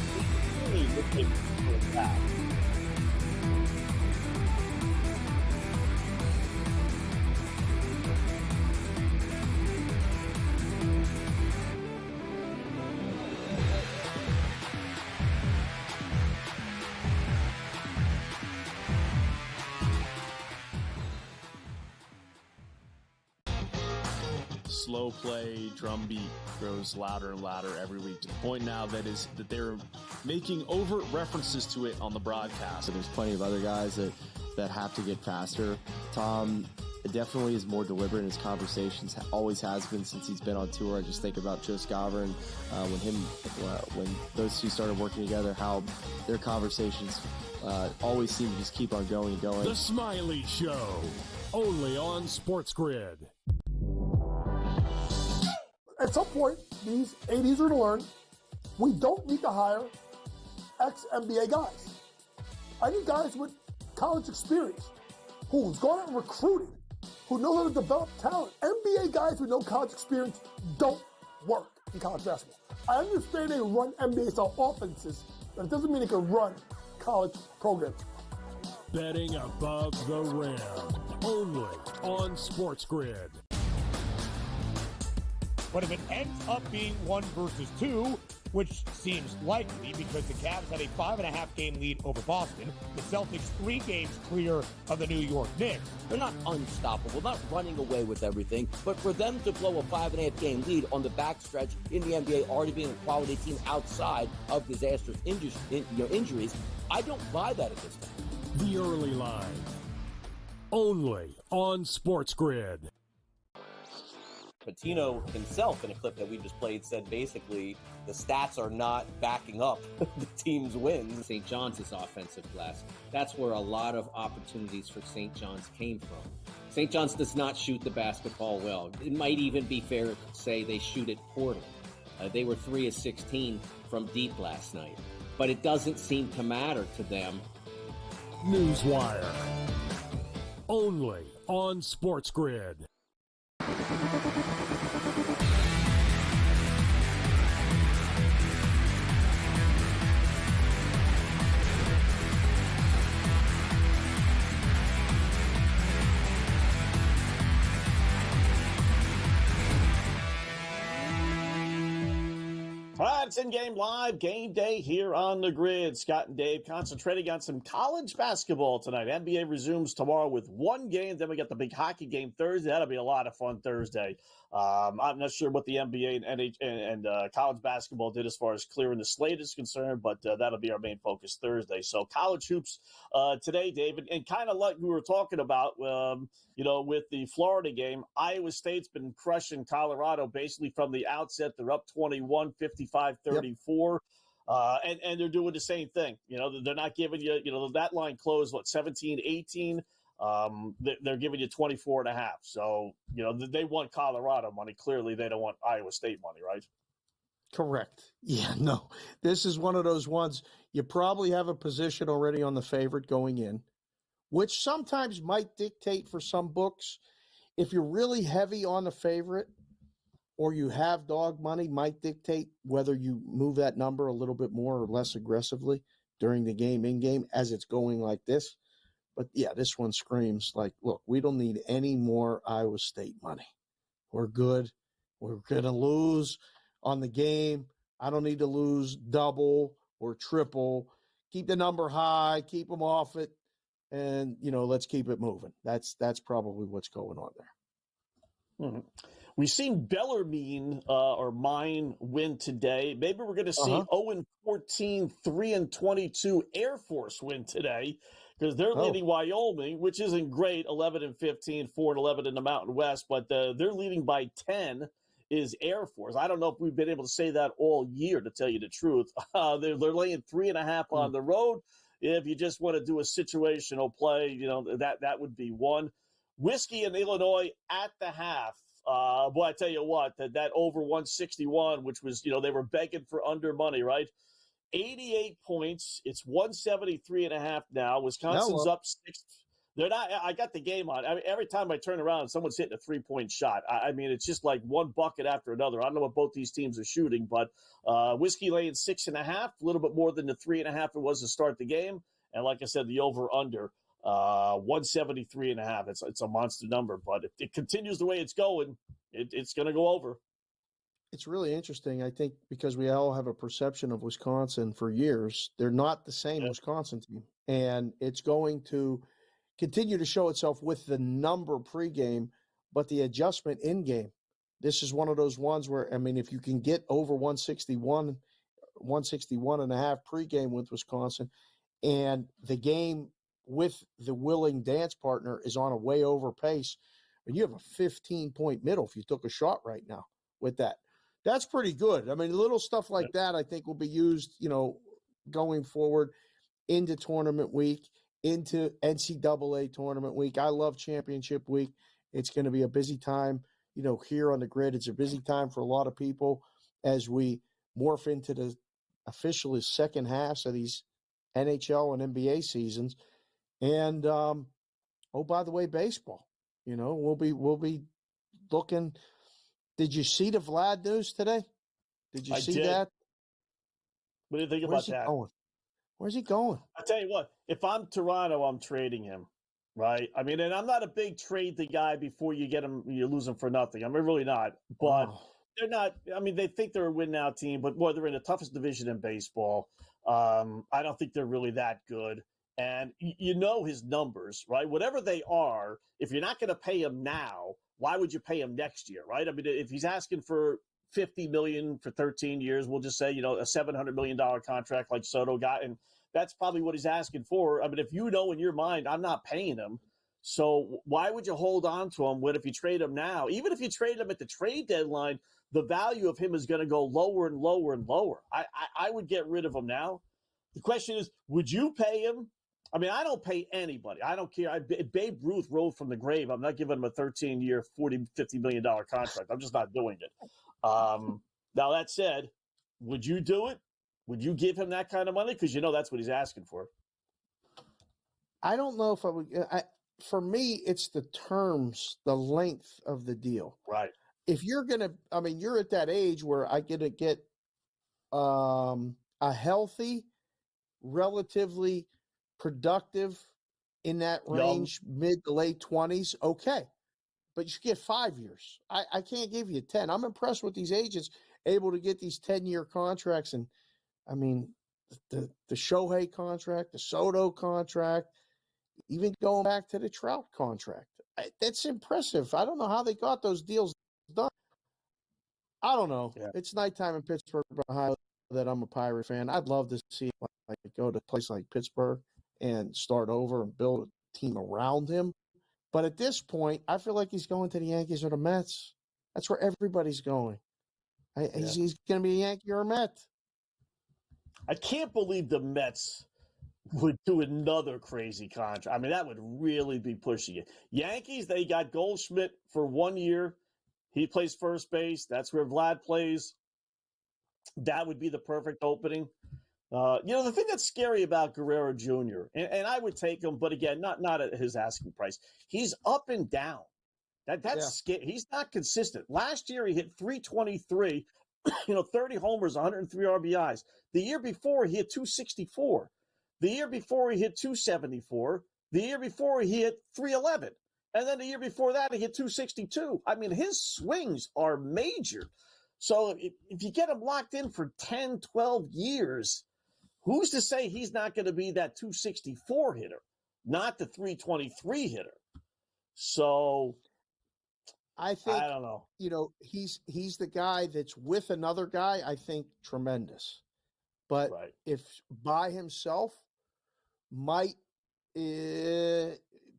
Slow play, drum beat grows louder and louder every week to the point now that they're making overt references to it on the broadcast. So there's plenty of other guys that have to get faster. Tom definitely is more deliberate in his conversations, always has been since he's been on tour. I just think about Joe Scover and when those two started working together, how their conversations always seem to just keep on going and going. The Smiley Show, only on SportsGrid. At some point, these 80s are going to learn we don't need to hire ex-NBA guys. I need guys with college experience who's gone out and recruited, who know how to develop talent. NBA guys with no college experience don't work in college basketball. I understand they run NBA-style offenses, but it doesn't mean they can run college programs. Betting above the rim, only on SportsGrid. But if it ends up being 1 versus 2, which seems likely because the Cavs had a 5.5 game lead over Boston, the Celtics 3 games clear of the New York Knicks. They're not unstoppable, not running away with everything, but for them to blow a 5.5 game lead on the backstretch in the NBA, already being a quality team outside of disastrous injuries, I don't buy that at this time. The early line, only on SportsGrid. Patino himself, in a clip that we just played, said basically the stats are not backing up the team's wins. St. John's is offensive glass. That's where a lot of opportunities for St. John's came from. St. John's does not shoot the basketball well. It might even be fair to say they shoot it poorly. They were 3 of 16 from deep last night, but it doesn't seem to matter to them. Newswire, only on SportsGrid. All right, it's in-game live, game day here on the grid. Scott and Dave concentrating on some college basketball tonight. NBA resumes tomorrow with 1 game. Then we got the big hockey game Thursday. That'll be a lot of fun Thursday. I'm not sure what the NBA and college basketball did as far as clearing the slate is concerned, but that'll be our main focus Thursday. So college hoops today, David, and kind of like we were talking about, with the Florida game, Iowa State's been crushing Colorado basically from the outset. They're up 21, 55-34. Yep. And they're doing the same thing. They're not giving you, that line closed, 17-18. They're giving you 24.5. So, they want Colorado money. Clearly, they don't want Iowa State money, right? Correct. Yeah, no. This is one of those ones you probably have a position already on the favorite going in, which sometimes might dictate for some books. If you're really heavy on the favorite or you have dog money, might dictate whether you move that number a little bit more or less aggressively during the game, in-game, as it's going like this. But, yeah, this one screams like, look, we don't need any more Iowa State money. We're good. We're going to lose on the game. I don't need to lose double or triple. Keep the number high. Keep them off it. And, let's keep it moving. That's probably what's going on there. Mm-hmm. We've seen Bellarmine or Mine win today. Maybe we're going to see 0-14, 3-22 Air Force win today, because they're leading Wyoming, which isn't great, 11-15, 4-11 in the Mountain West, but they're leading by 10 is Air Force. I don't know if we've been able to say that all year, to tell you the truth. They're laying 3.5 on the road. If you just want to do a situational play, that would be one. Whiskey in Illinois at the half. Boy, I tell you what, that over 161, which was, they were begging for under money, right? 88 points. It's 173.5 now. Wisconsin's up 6. They're not. I got the game on. I mean, every time I turn around, someone's hitting a 3-point shot. I mean, it's just like one bucket after another. I don't know what both these teams are shooting, but Whiskey laying 6.5, a little bit more than the 3.5 it was to start the game. And like I said, the over/under 173.5. It's a monster number, but if it continues the way it's going, it's going to go over. It's really interesting, I think, because we all have a perception of Wisconsin for years. They're not the same Wisconsin team, and it's going to continue to show itself with the number pregame, but the adjustment in game. This is one of those ones where, I mean, if you can get over 161 and a half pregame with Wisconsin, and the game with the willing dance partner is on a way over pace, and you have a 15-point middle if you took a shot right now with that. That's pretty good. I mean, little stuff like that I think will be used, going forward into tournament week, into NCAA tournament week. I love championship week. It's going to be a busy time, here on the grid. It's a busy time for a lot of people as we morph into the officially second halves of these NHL and NBA seasons. And, by the way, baseball, we'll be looking. Did you see the Vlad news today? Did you see that? What do you think about that? Where's he going? I tell you what, if I'm Toronto, I'm trading him, right? I mean, and I'm not a big trade the guy before you get him, you lose him for nothing. I'm really not. But they're not. I mean, they think they're a win-now team, but boy, they're in the toughest division in baseball. I don't think they're really that good. And his numbers, right? Whatever they are, if you're not going to pay him now, why would you pay him next year, right? I mean, if he's asking for $50 million for 13 years, we'll just say, a $700 million contract like Soto got, and that's probably what he's asking for. I mean, if you know in your mind, I'm not paying him, so why would you hold on to him when if you trade him now? Even if you trade him at the trade deadline, the value of him is going to go lower and lower and lower. I would get rid of him now. The question is, would you pay him? I mean, I don't pay anybody. I don't care. Babe Ruth rose from the grave. I'm not giving him a 13-year, $50 million contract. I'm just not doing it. Now, that said, would you do it? Would you give him that kind of money? Because that's what he's asking for. I don't know if I would. For me, it's the terms, the length of the deal. Right. If you're going to – I mean, you're at that age where I get to get a healthy, relatively – productive in that range, mid to late 20s, okay. But you get 5 years. I can't give you 10. I'm impressed with these agents able to get these 10-year contracts. And, I mean, the Shohei contract, the Soto contract, even going back to the Trout contract. That's impressive. I don't know how they got those deals done. I don't know. Yeah. It's nighttime in Pittsburgh, Ohio, that I'm a Pirate fan. I'd love to see go to a place like Pittsburgh and start over and build a team around him. But at this point, I feel like he's going to the Yankees or the Mets. That's where everybody's going. He's going to be a Yankee or a Met. I can't believe the Mets would do another crazy contract. I mean, that would really be pushing it. Yankees, they got Goldschmidt for 1 year. He plays first base. That's where Vlad plays. That would be the perfect opening. The thing that's scary about Guerrero Jr., and I would take him, but again, not at his asking price. He's up and down. That's scary. He's not consistent. Last year, he hit 323, 30 homers, 103 RBIs. The year before, he hit 264. The year before, he hit 274. The year before, he hit 311. And then the year before that, he hit 262. I mean, his swings are major. So if you get him locked in for 10, 12 years, who's to say he's not going to be that 264 hitter, not the 323 hitter? So I think, I don't know. He's the guy that's with another guy, I think, tremendous. But if by himself, might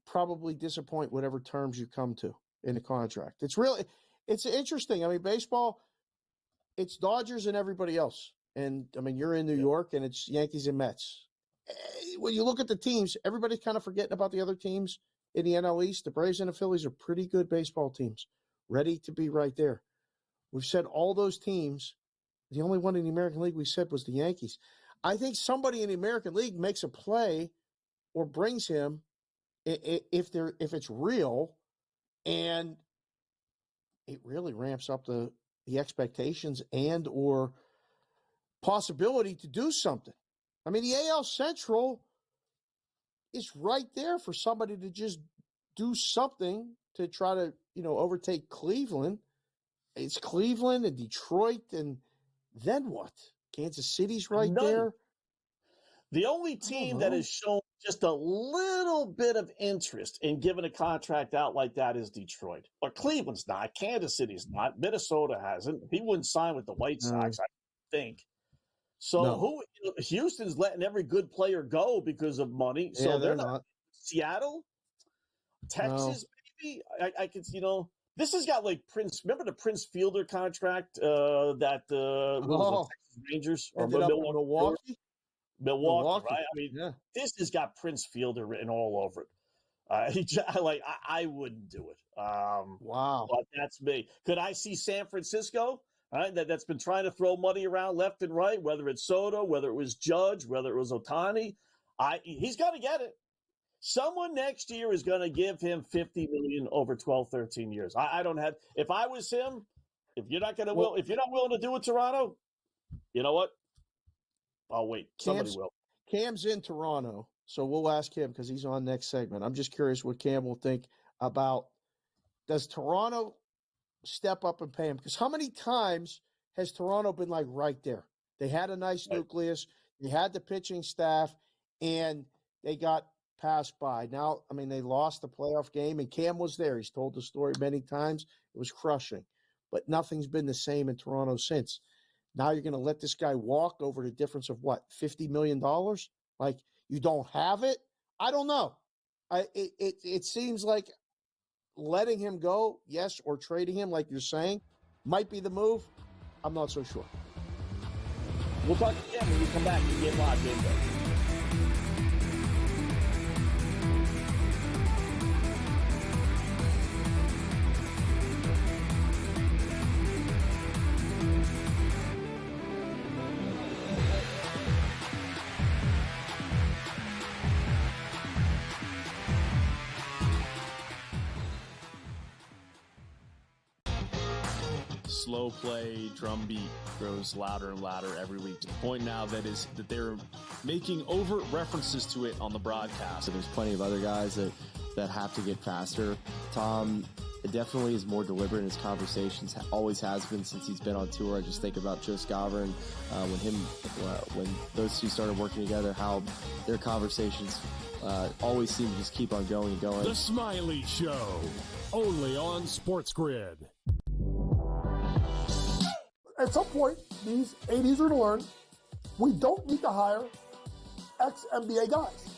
probably disappoint whatever terms you come to in a contract. It's interesting. I mean, baseball, it's Dodgers and everybody else. And, I mean, you're in New York, and it's Yankees and Mets. When you look at the teams, everybody's kind of forgetting about the other teams in the NL East. The Braves and the Phillies are pretty good baseball teams. ready to be right there. We've said all those teams. The only one in the American League we said was the Yankees. I think somebody in the American League makes a play or brings him if it's real, and it really ramps up the expectations and or possibility to do something. I mean, the AL Central is right there for somebody to just do something to try to, overtake Cleveland. It's Cleveland and Detroit, and then what? Kansas City's right there. The only team that has shown just a little bit of interest in giving a contract out like that is Detroit. But Cleveland's not. Kansas City's not. Minnesota hasn't. He wouldn't sign with the White Sox, I think. So Houston's letting every good player go because of money. So Yeah, they're not. Seattle, Texas, maybe. I could, this has got like Prince. Remember the Prince Fielder contract that was Texas Rangers or Milwaukee? Milwaukee, right? I mean, this has got Prince Fielder written all over it. I wouldn't do it. Wow. But that's me. Could I see San Francisco? Right, that's been trying to throw money around left and right, whether it's Soto, whether it was Judge, whether it was Ohtani. He's got to get it. Someone next year is going to give him $50 million over 12, 13 years. I don't have. If I was him, if you're not willing to do it, Toronto, you know what? I'll wait. Somebody will. Cam's in Toronto, so we'll ask him because he's on next segment. I'm just curious what Cam will think about. Does Toronto step up and pay him? Because how many times has Toronto been like right there? They had a nice nucleus. They had the pitching staff, and they got passed by. Now, I mean, they lost the playoff game, and Cam was there. He's told the story many times. It was crushing. But nothing's been the same in Toronto since. Now you're going to let this guy walk over the difference of what, $50 million? Like, you don't have it? I don't know. It seems like letting him go, yes, or trading him, like you're saying, might be the move. I'm not so sure. We'll talk again when we come back to Get Live Game Day. Slow play, drum beat grows louder and louder every week to the point now that they're making overt references to it on the broadcast. So there's plenty of other guys that have to get faster. Tom definitely is more deliberate in his conversations, always has been since he's been on tour. I just think about Joe Scavern, when those two started working together, how their conversations always seem to just keep on going and going. The Smiley Show, only on SportsGrid. At some point, these 80s are going to learn we don't need to hire ex-NBA guys.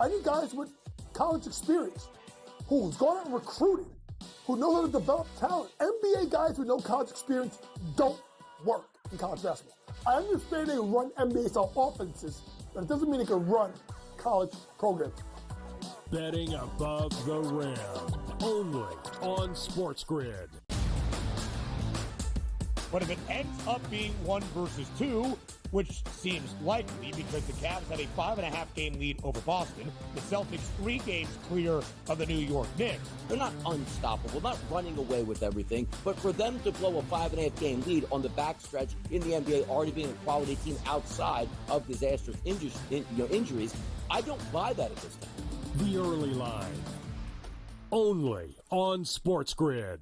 I need guys with college experience who's gone out and recruited, who know how to develop talent. NBA guys with no college experience don't work in college basketball. I understand they run NBA-style offenses, but it doesn't mean they can run college programs. Betting above the rim, only on SportsGrid. But if it ends up being 1 versus 2, which seems likely because the Cavs had a 5.5 game lead over Boston, the Celtics 3 games clear of the New York Knicks. They're not unstoppable, not running away with everything, but for them to blow a 5.5 game lead on the backstretch in the NBA, already being a quality team outside of disastrous injuries, I don't buy that at this time. The early line, only on SportsGrid.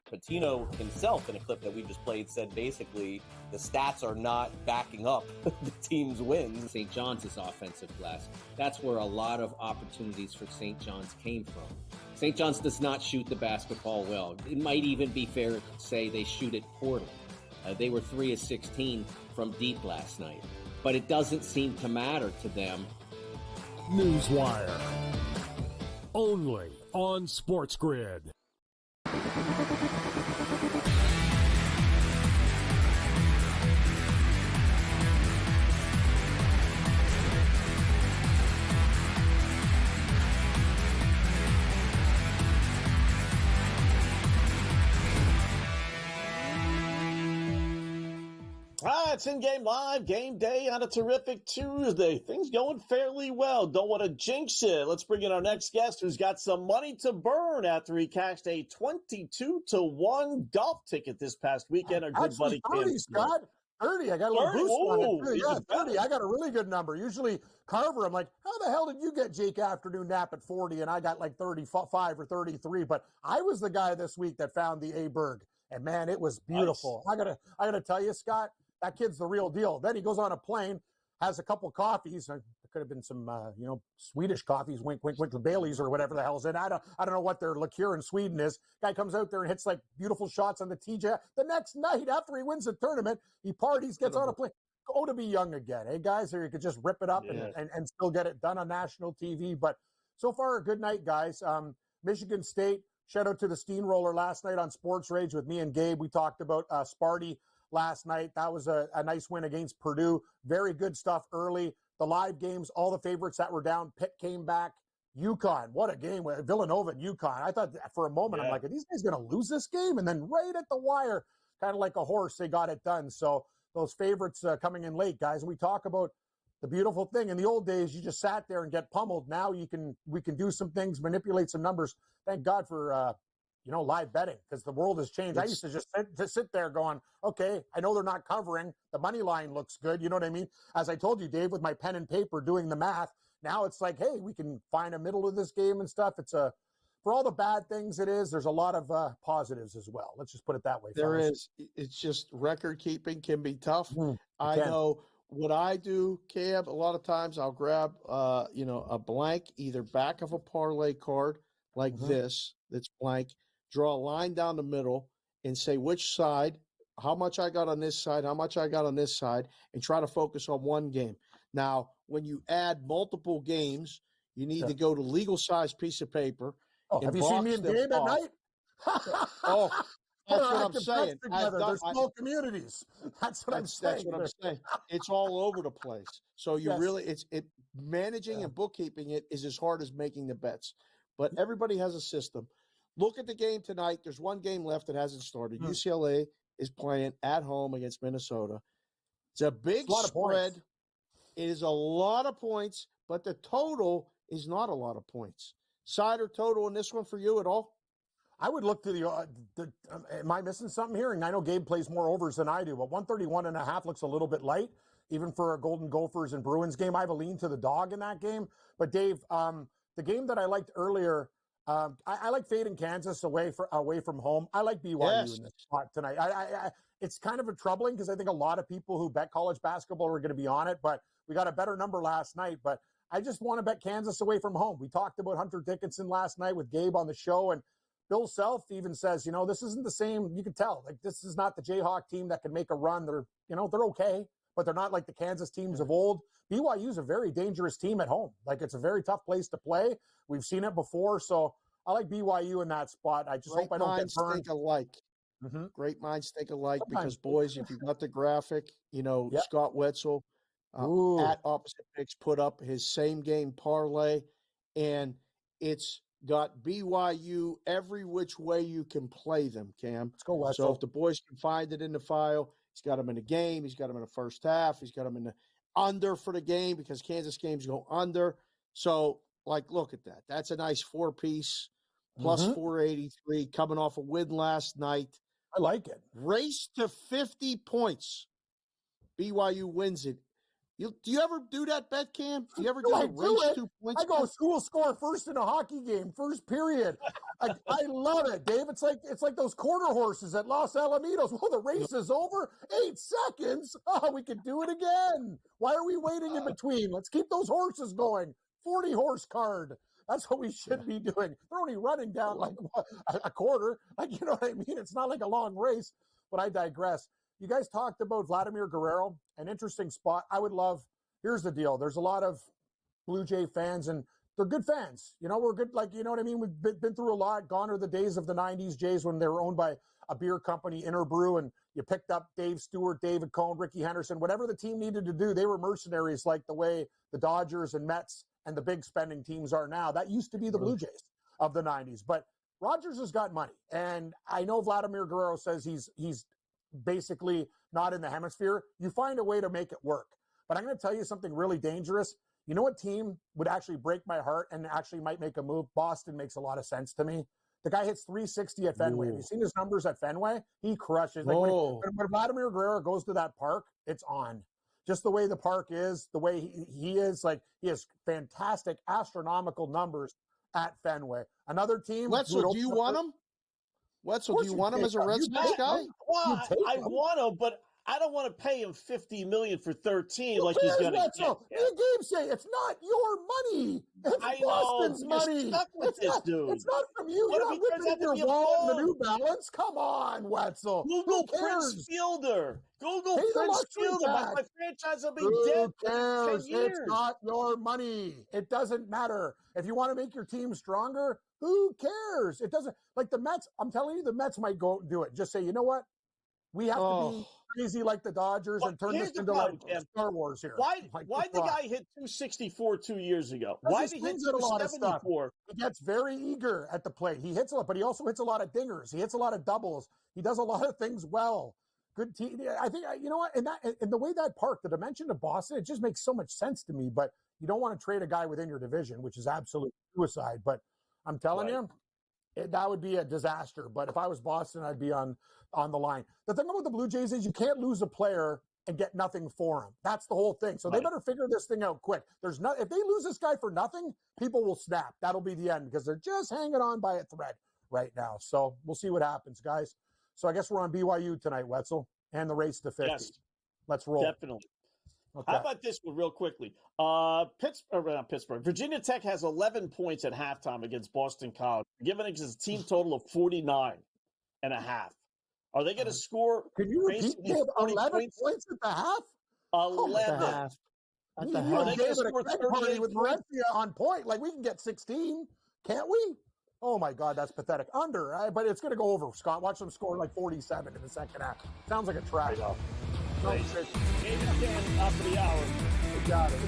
Patino himself, in a clip that we just played, said basically the stats are not backing up the team's wins. St. John's is offensive glass. That's where a lot of opportunities for St. John's came from. St. John's does not shoot the basketball well. It might even be fair to say they shoot it poorly. They were 3 of 16 from deep last night. But it doesn't seem to matter to them. Newswire, only on SportsGrid. it's in-game live, game day on a terrific Tuesday. Things going fairly well. Don't want to jinx it. Let's bring in our next guest who's got some money to burn after he cashed a 22-1 golf ticket this past weekend. Our good buddy 30, Scott. 30. I got a little 30? boost on Ooh, it, too. Yeah, even 30. better. I got a really good number. Usually Carver, I'm like, how the hell did you get Jake afternoon nap at 40? And I got like 35 or 33. But I was the guy this week that found the A-Berg. And, man, it was beautiful. Nice. I gotta tell you, Scott, that kid's the real deal. Then he goes on a plane, has a couple coffees. There could have been some, Swedish coffees, wink, wink, wink, the Baileys or whatever the hell's in. I don't know what their liqueur in Sweden is. Guy comes out there and hits like beautiful shots on the TJ. The next night, after he wins the tournament, he parties, gets on a plane. Go to be young again, hey guys? Or you could just rip it up and still get it done on national TV. But so far, a good night, guys. Michigan State. Shout out to the Steamroller last night on Sports Rage with me and Gabe. We talked about Sparty last night. That was a nice win against Purdue. Very good stuff early. The live games, all the favorites that were down. Pitt came back. UConn, what a game. Villanova and UConn. I thought for a moment, I'm like, are these guys going to lose this game? And then right at the wire, kind of like a horse, they got it done. So those favorites coming in late, guys. And we talk about the beautiful thing. In the old days, you just sat there and get pummeled. Now we can do some things, manipulate some numbers. Thank God for live betting, because the world has changed. I used to just sit there going, okay, I know they're not covering. The money line looks good. You know what I mean? As I told you, Dave, with my pen and paper doing the math, now it's like, hey, we can find a middle of this game and stuff. It's for all the bad things there's a lot of positives as well. Let's just put it that way. There is. It's just record keeping can be tough. I know what I do, Cam, a lot of times I'll grab, a blank, either back of a parlay card like this, that's blank, draw a line down the middle and say which side, how much I got on this side, how much I got on this side, and try to focus on one game. Now, when you add multiple games, you need to go to legal size piece of paper. Oh, have you seen me in game at night? That's what I'm saying. There's small communities. That's what I'm saying. That's what I'm saying. It's all over the place. So you really, managing and bookkeeping it is as hard as making the bets. But everybody has a system. Look at the game tonight. There's one game left that hasn't started. UCLA is playing at home against Minnesota. It's a big spread. It is a lot of points, but the total is not a lot of points. Side or total in this one for you at all? I would look to am I missing something here? And I know Gabe plays more overs than I do, but 131.5 looks a little bit light, even for a Golden Gophers and Bruins game. I have a lean to the dog in that game. But Dave, the game that I liked earlier, I like fading Kansas away from home. I like BYU in this spot tonight. It's kind of troubling because I think a lot of people who bet college basketball are going to be on it, but we got a better number last night. But I just want to bet Kansas away from home. We talked about Hunter Dickinson last night with Gabe on the show, and Bill Self even says, this isn't the same. You can tell, like, this is not the Jayhawk team that can make a run. They're okay, but they're not like the Kansas teams of old. BYU is a very dangerous team at home. Like, it's a very tough place to play. We've seen it before, so I like BYU in that spot. I just hope I don't get burned. Think alike. Great minds think alike. Because, boys, if you've got the graphic, Scott Wetzel at Opposite Picks put up his same game parlay, and it's got BYU every which way you can play them, Cam. Let's go, Wetzel. So if the boys can find it in the file, he's got them in the game. He's got them in the first half. He's got them in the under for the game because Kansas games go under. So, look at that. That's a nice four-piece plus 483 coming off a win last night. I like it. Race to 50 points. BYU wins it. Do you ever do that bet, Cam? Do you ever do a race 2 points? I go, who will score first in a hockey game, first period. I love it, Dave. It's like those quarter horses at Los Alamitos. Well, the race is over. 8 seconds. Oh, we could do it again. Why are we waiting in between? Let's keep those horses going. 40 horse card. That's what we should be doing. They're only running down like a quarter. You know what I mean? It's not like a long race, but I digress. You guys talked about Vladimir Guerrero, an interesting spot. I would love, here's the deal. There's a lot of Blue Jay fans, and they're good fans. We're good, you know what I mean? We've been through a lot. Gone are the days of the 90s Jays when they were owned by a beer company, Interbrew, and you picked up Dave Stewart, David Cohn, Ricky Henderson. Whatever the team needed to do, they were mercenaries like the way the Dodgers and Mets and the big spending teams are now. That used to be the Blue Jays of the 90s. But Rogers has got money. And I know Vladimir Guerrero says he's basically not in the hemisphere, you find a way to make it work. But I'm going to tell you something really dangerous. You know what team would actually break my heart and actually might make a move? Boston makes a lot of sense to me. The guy hits 360 at Fenway. Have you seen his numbers at Fenway? He crushes. Like when Vladimir Guerrero goes to that park, it's on. Just the way the park is, the way he is, like he has fantastic astronomical numbers at Fenway. Another team. Wetzel, do you want him? Wetzel, do you want him as a Red Sox guy? Well, I want him, but I don't want to pay him $50 million for 13 like he's going to get. Game say it's not your money. It's Boston's money. It's not from you. You're not ripping your wallet in the New Balance. Come on, Wetzel. Google Prince Fielder. Google Prince Fielder. My franchise will be dead. Who cares? 10 years. It's not your money. It doesn't matter. If you want to make your team stronger, who cares? It doesn't. Like the Mets, I'm telling you, the Mets might go and do it. Just say, you know what? We have to be crazy like the Dodgers and turn this into like Star Wars here. Why the guy hit 264 2 years ago? Why did he hit a lot of stuff? 274? He gets very eager at the plate. He hits a lot, but he also hits a lot of dingers. He hits a lot of doubles. He does a lot of things well. Good team. I think, you know what, and the way that park, the dimension of Boston, it just makes so much sense to me. But you don't want to trade a guy within your division, which is absolute suicide. But I'm telling you, that would be a disaster. But if I was Boston, I'd be on the line. The thing about the Blue Jays is you can't lose a player and get nothing for him. That's the whole thing. So they better figure this thing out quick. If they lose this guy for nothing, people will snap. That'll be the end because they're just hanging on by a thread right now. So we'll see what happens, guys. So I guess we're on BYU tonight, Wetzel, and the race to 50. Yes. Let's roll. Definitely. Okay. How about this one real quickly? Pittsburgh. Virginia Tech has 11 points at halftime against Boston College, giving it a team total of 49 and a half. Are they going to score? Can you repeat? They have 11 points at the half? 11. At the half. Are they going to score 38 with points? Valencia on point? Like we can get 16, can't we? Oh my God, that's pathetic. Under, but it's going to go over. Scott, watch them score like 47 in the second half. Sounds like a trap. No, shit. Game again, top of the hour. We got it.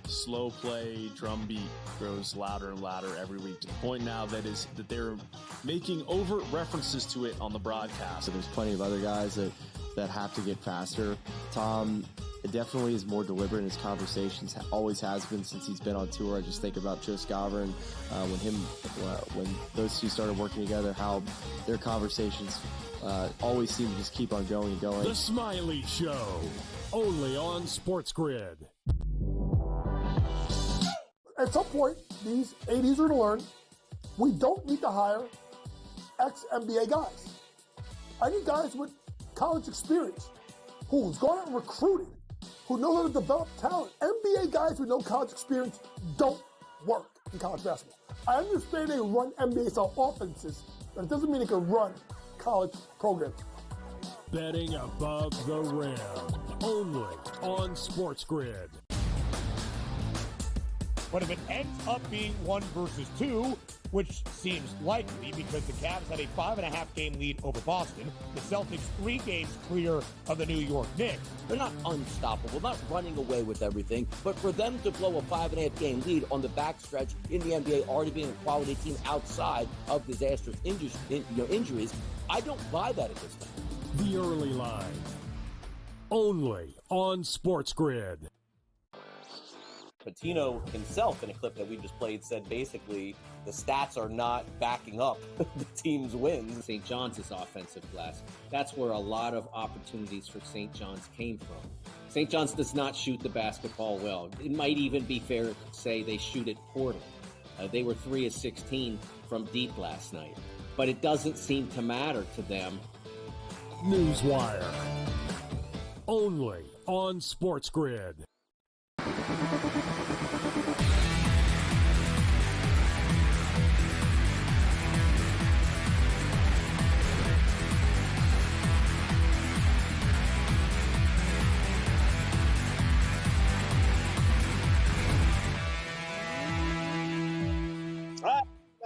Slow play, drum beat grows louder and louder every week to the point now that they're making overt references to it on the broadcast. So there's plenty of other guys that have to get faster. Tom definitely is more deliberate in his conversations, always has been since he's been on tour. I just think about Joe Scaver and when those two started working together, how their conversations always seem to just keep on going and going. The Smiley Show, only on SportsGrid. At some point, these 80s are to learn we don't need to hire ex-NBA guys. I need guys with college experience who's gone out and recruited, who know how to develop talent. NBA guys with no college experience don't work in college basketball. I understand they run NBA style offenses, but it doesn't mean they can run college programs. Betting above the rim, only on SportsGrid. But if it ends up being 1 versus 2, which seems likely because the Cavs had a 5.5 game lead over Boston, the Celtics 3 games clear of the New York Knicks. They're not unstoppable, not running away with everything, but for them to blow a 5.5 game lead on the backstretch in the NBA, already being a quality team outside of disastrous injuries, I don't buy that at this time. The early line, only on SportsGrid. Patino himself, in a clip that we just played, said basically the stats are not backing up the team's wins. St. John's is offensive glass. That's where a lot of opportunities for St. John's came from. St. John's does not shoot the basketball well. It might even be fair to say they shoot it poorly. They were 3 of 16 from deep last night, but it doesn't seem to matter to them. Newswire, only on SportsGrid.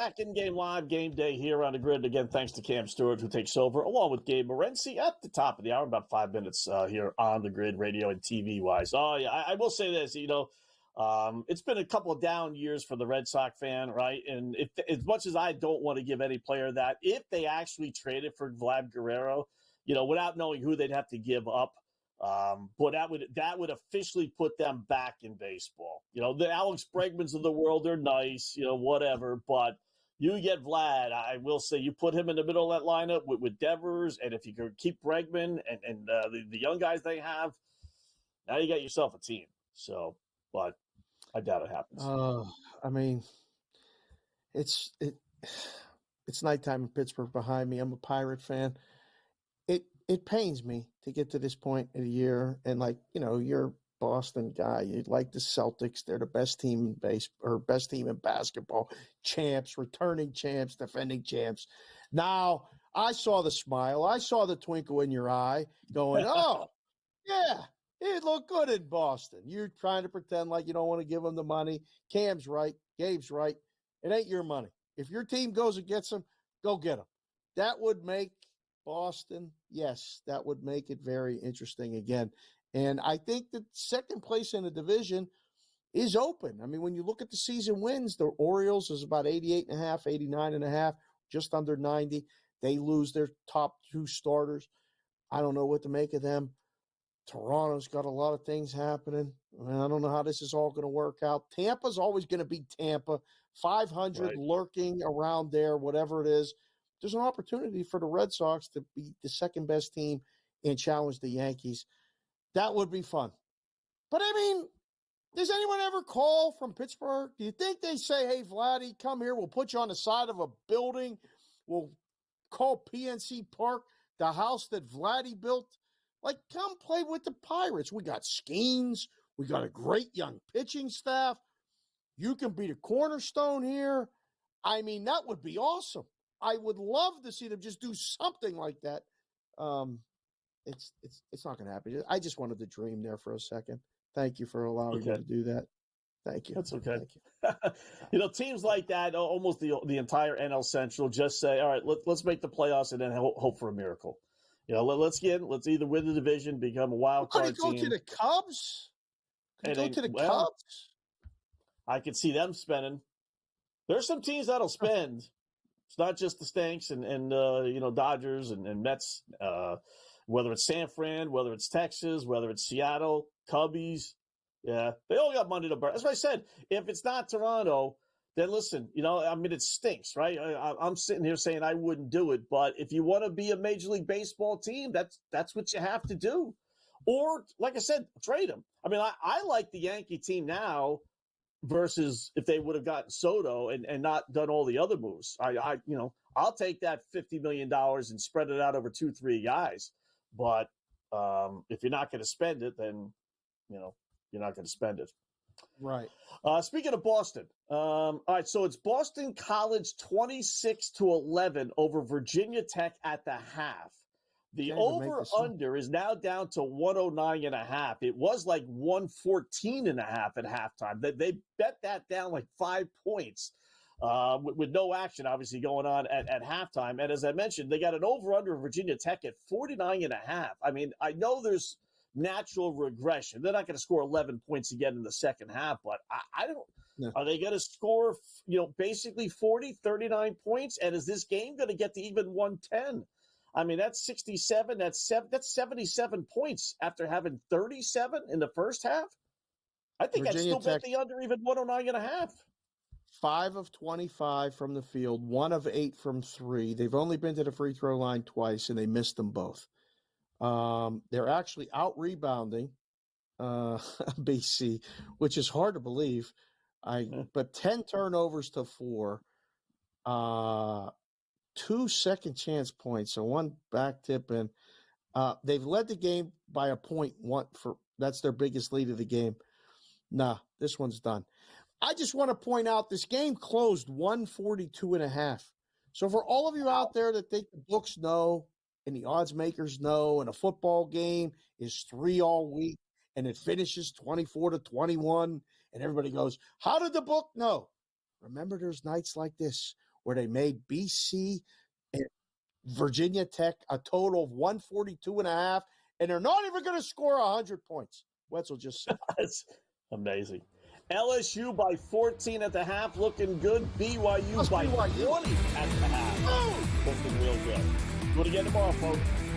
back in game live, game day here on the grid. Again, thanks to Cam Stewart, who takes over, along with Gabe Morency at the top of the hour, about 5 minutes here on the grid, radio and TV wise. Oh, yeah, I will say this, it's been a couple of down years for the Red Sox fan, right? And if, as much as I don't want to give any player that, if they actually traded for Vlad Guerrero, without knowing who they'd have to give up, but that would officially put them back in baseball. The Alex Bregmans of the world, they're nice, whatever. But you get Vlad, I will say, you put him in the middle of that lineup with Devers, and if you could keep Bregman and the young guys they have, now you got yourself a team. So, but I doubt it happens. I mean, it's nighttime in Pittsburgh behind me. I'm a Pirate fan. It pains me to get to this point in the year, and you're a Boston guy. You like the Celtics; they're the best team in best team in basketball, champs, returning champs, defending champs. Now I saw the smile, I saw the twinkle in your eye, going, "Oh, yeah, it looked good in Boston." You're trying to pretend like you don't want to give them the money. Cam's right, Gabe's right. It ain't your money. If your team goes and gets them, go get them. That would make Boston, yes, that would make it very interesting again. And I think that second place in the division is open. I mean, when you look at the season wins, the Orioles is about 88.5, 89.5, just under 90. They lose their top two starters. I don't know what to make of them. Toronto's got a lot of things happening. I don't know how this is all going to work out. Tampa's always going to be Tampa, 500 Right. lurking around there, whatever it is. There's an opportunity for the Red Sox to be the second best team and challenge the Yankees. That would be fun. But, I mean, does anyone ever call from Pittsburgh? Do you think they say, hey, Vladdy, come here. We'll put you on the side of a building. We'll call PNC Park the house that Vladdy built. Like, come play with the Pirates. We got Skeens. We got a great young pitching staff. You can be the cornerstone here. I mean, that would be awesome. I would love to see them just do something like that. It's not going to happen. I just wanted to dream there for a second. Thank you for allowing me to do that. Thank you. That's okay. Thank you. Teams like that, almost the entire NL Central, just say, all right, let's make the playoffs and then hope for a miracle. Let's either win the division, become a wild card Could he team. go to the Cubs? Could he go to the Cubs? I could see them spending. There's some teams that'll spend. It's not just the Stanks and Dodgers and Mets, whether it's San Fran, whether it's Texas, whether it's Seattle, Cubbies. Yeah, they all got money to burn. That's what I said. If it's not Toronto, then listen, it stinks, right? I'm sitting here saying I wouldn't do it, but if you want to be a Major League Baseball team, that's what you have to do. Or, like I said, trade them. I mean, I like the Yankee team now versus if they would have gotten Soto and not done all the other moves. I'll take that $50 million and spread it out over 2-3 guys. But if you're not going to spend it, then, you're not going to spend it. Right. Speaking of Boston, all right, so it's Boston College 26-11 over Virginia Tech at the half. The over-under is now down to 109.5. It was like 114.5 at halftime. They bet that down like 5 points with no action, obviously, going on at halftime. And as I mentioned, they got an over-under of Virginia Tech at 49.5. I mean, I know there's natural regression. They're not going to score 11 points again in the second half, but I don't – Are they going to score, basically 40, 39 points? And is this game going to get to even 110? I mean, that's 67. That's 77 points after having 37 in the first half. I think I'd still bet the under even 109.5. 5 of 25 from the field, 1 of 8 from 3. They've only been to the free throw line twice, and they missed them both. They're actually out rebounding BC, which is hard to believe. But 10 turnovers to 4. 2 second chance points, so 1 back tip in. They've led the game by a point. That's their biggest lead of the game. Nah, this one's done. I just want to point out this game closed 142.5. So for all of you out there that think the books know and the odds makers know and a football game is 3 all week and it finishes 24-21 and everybody goes, how did the book know? Remember, there's nights like this where they made BC and Virginia Tech a total of 142.5, and they're not even going to score 100 points. Wetzel just said. That's amazing. LSU by 14 at the half, looking good. BYU by 20 at the half, looking real good. Do it again tomorrow, folks.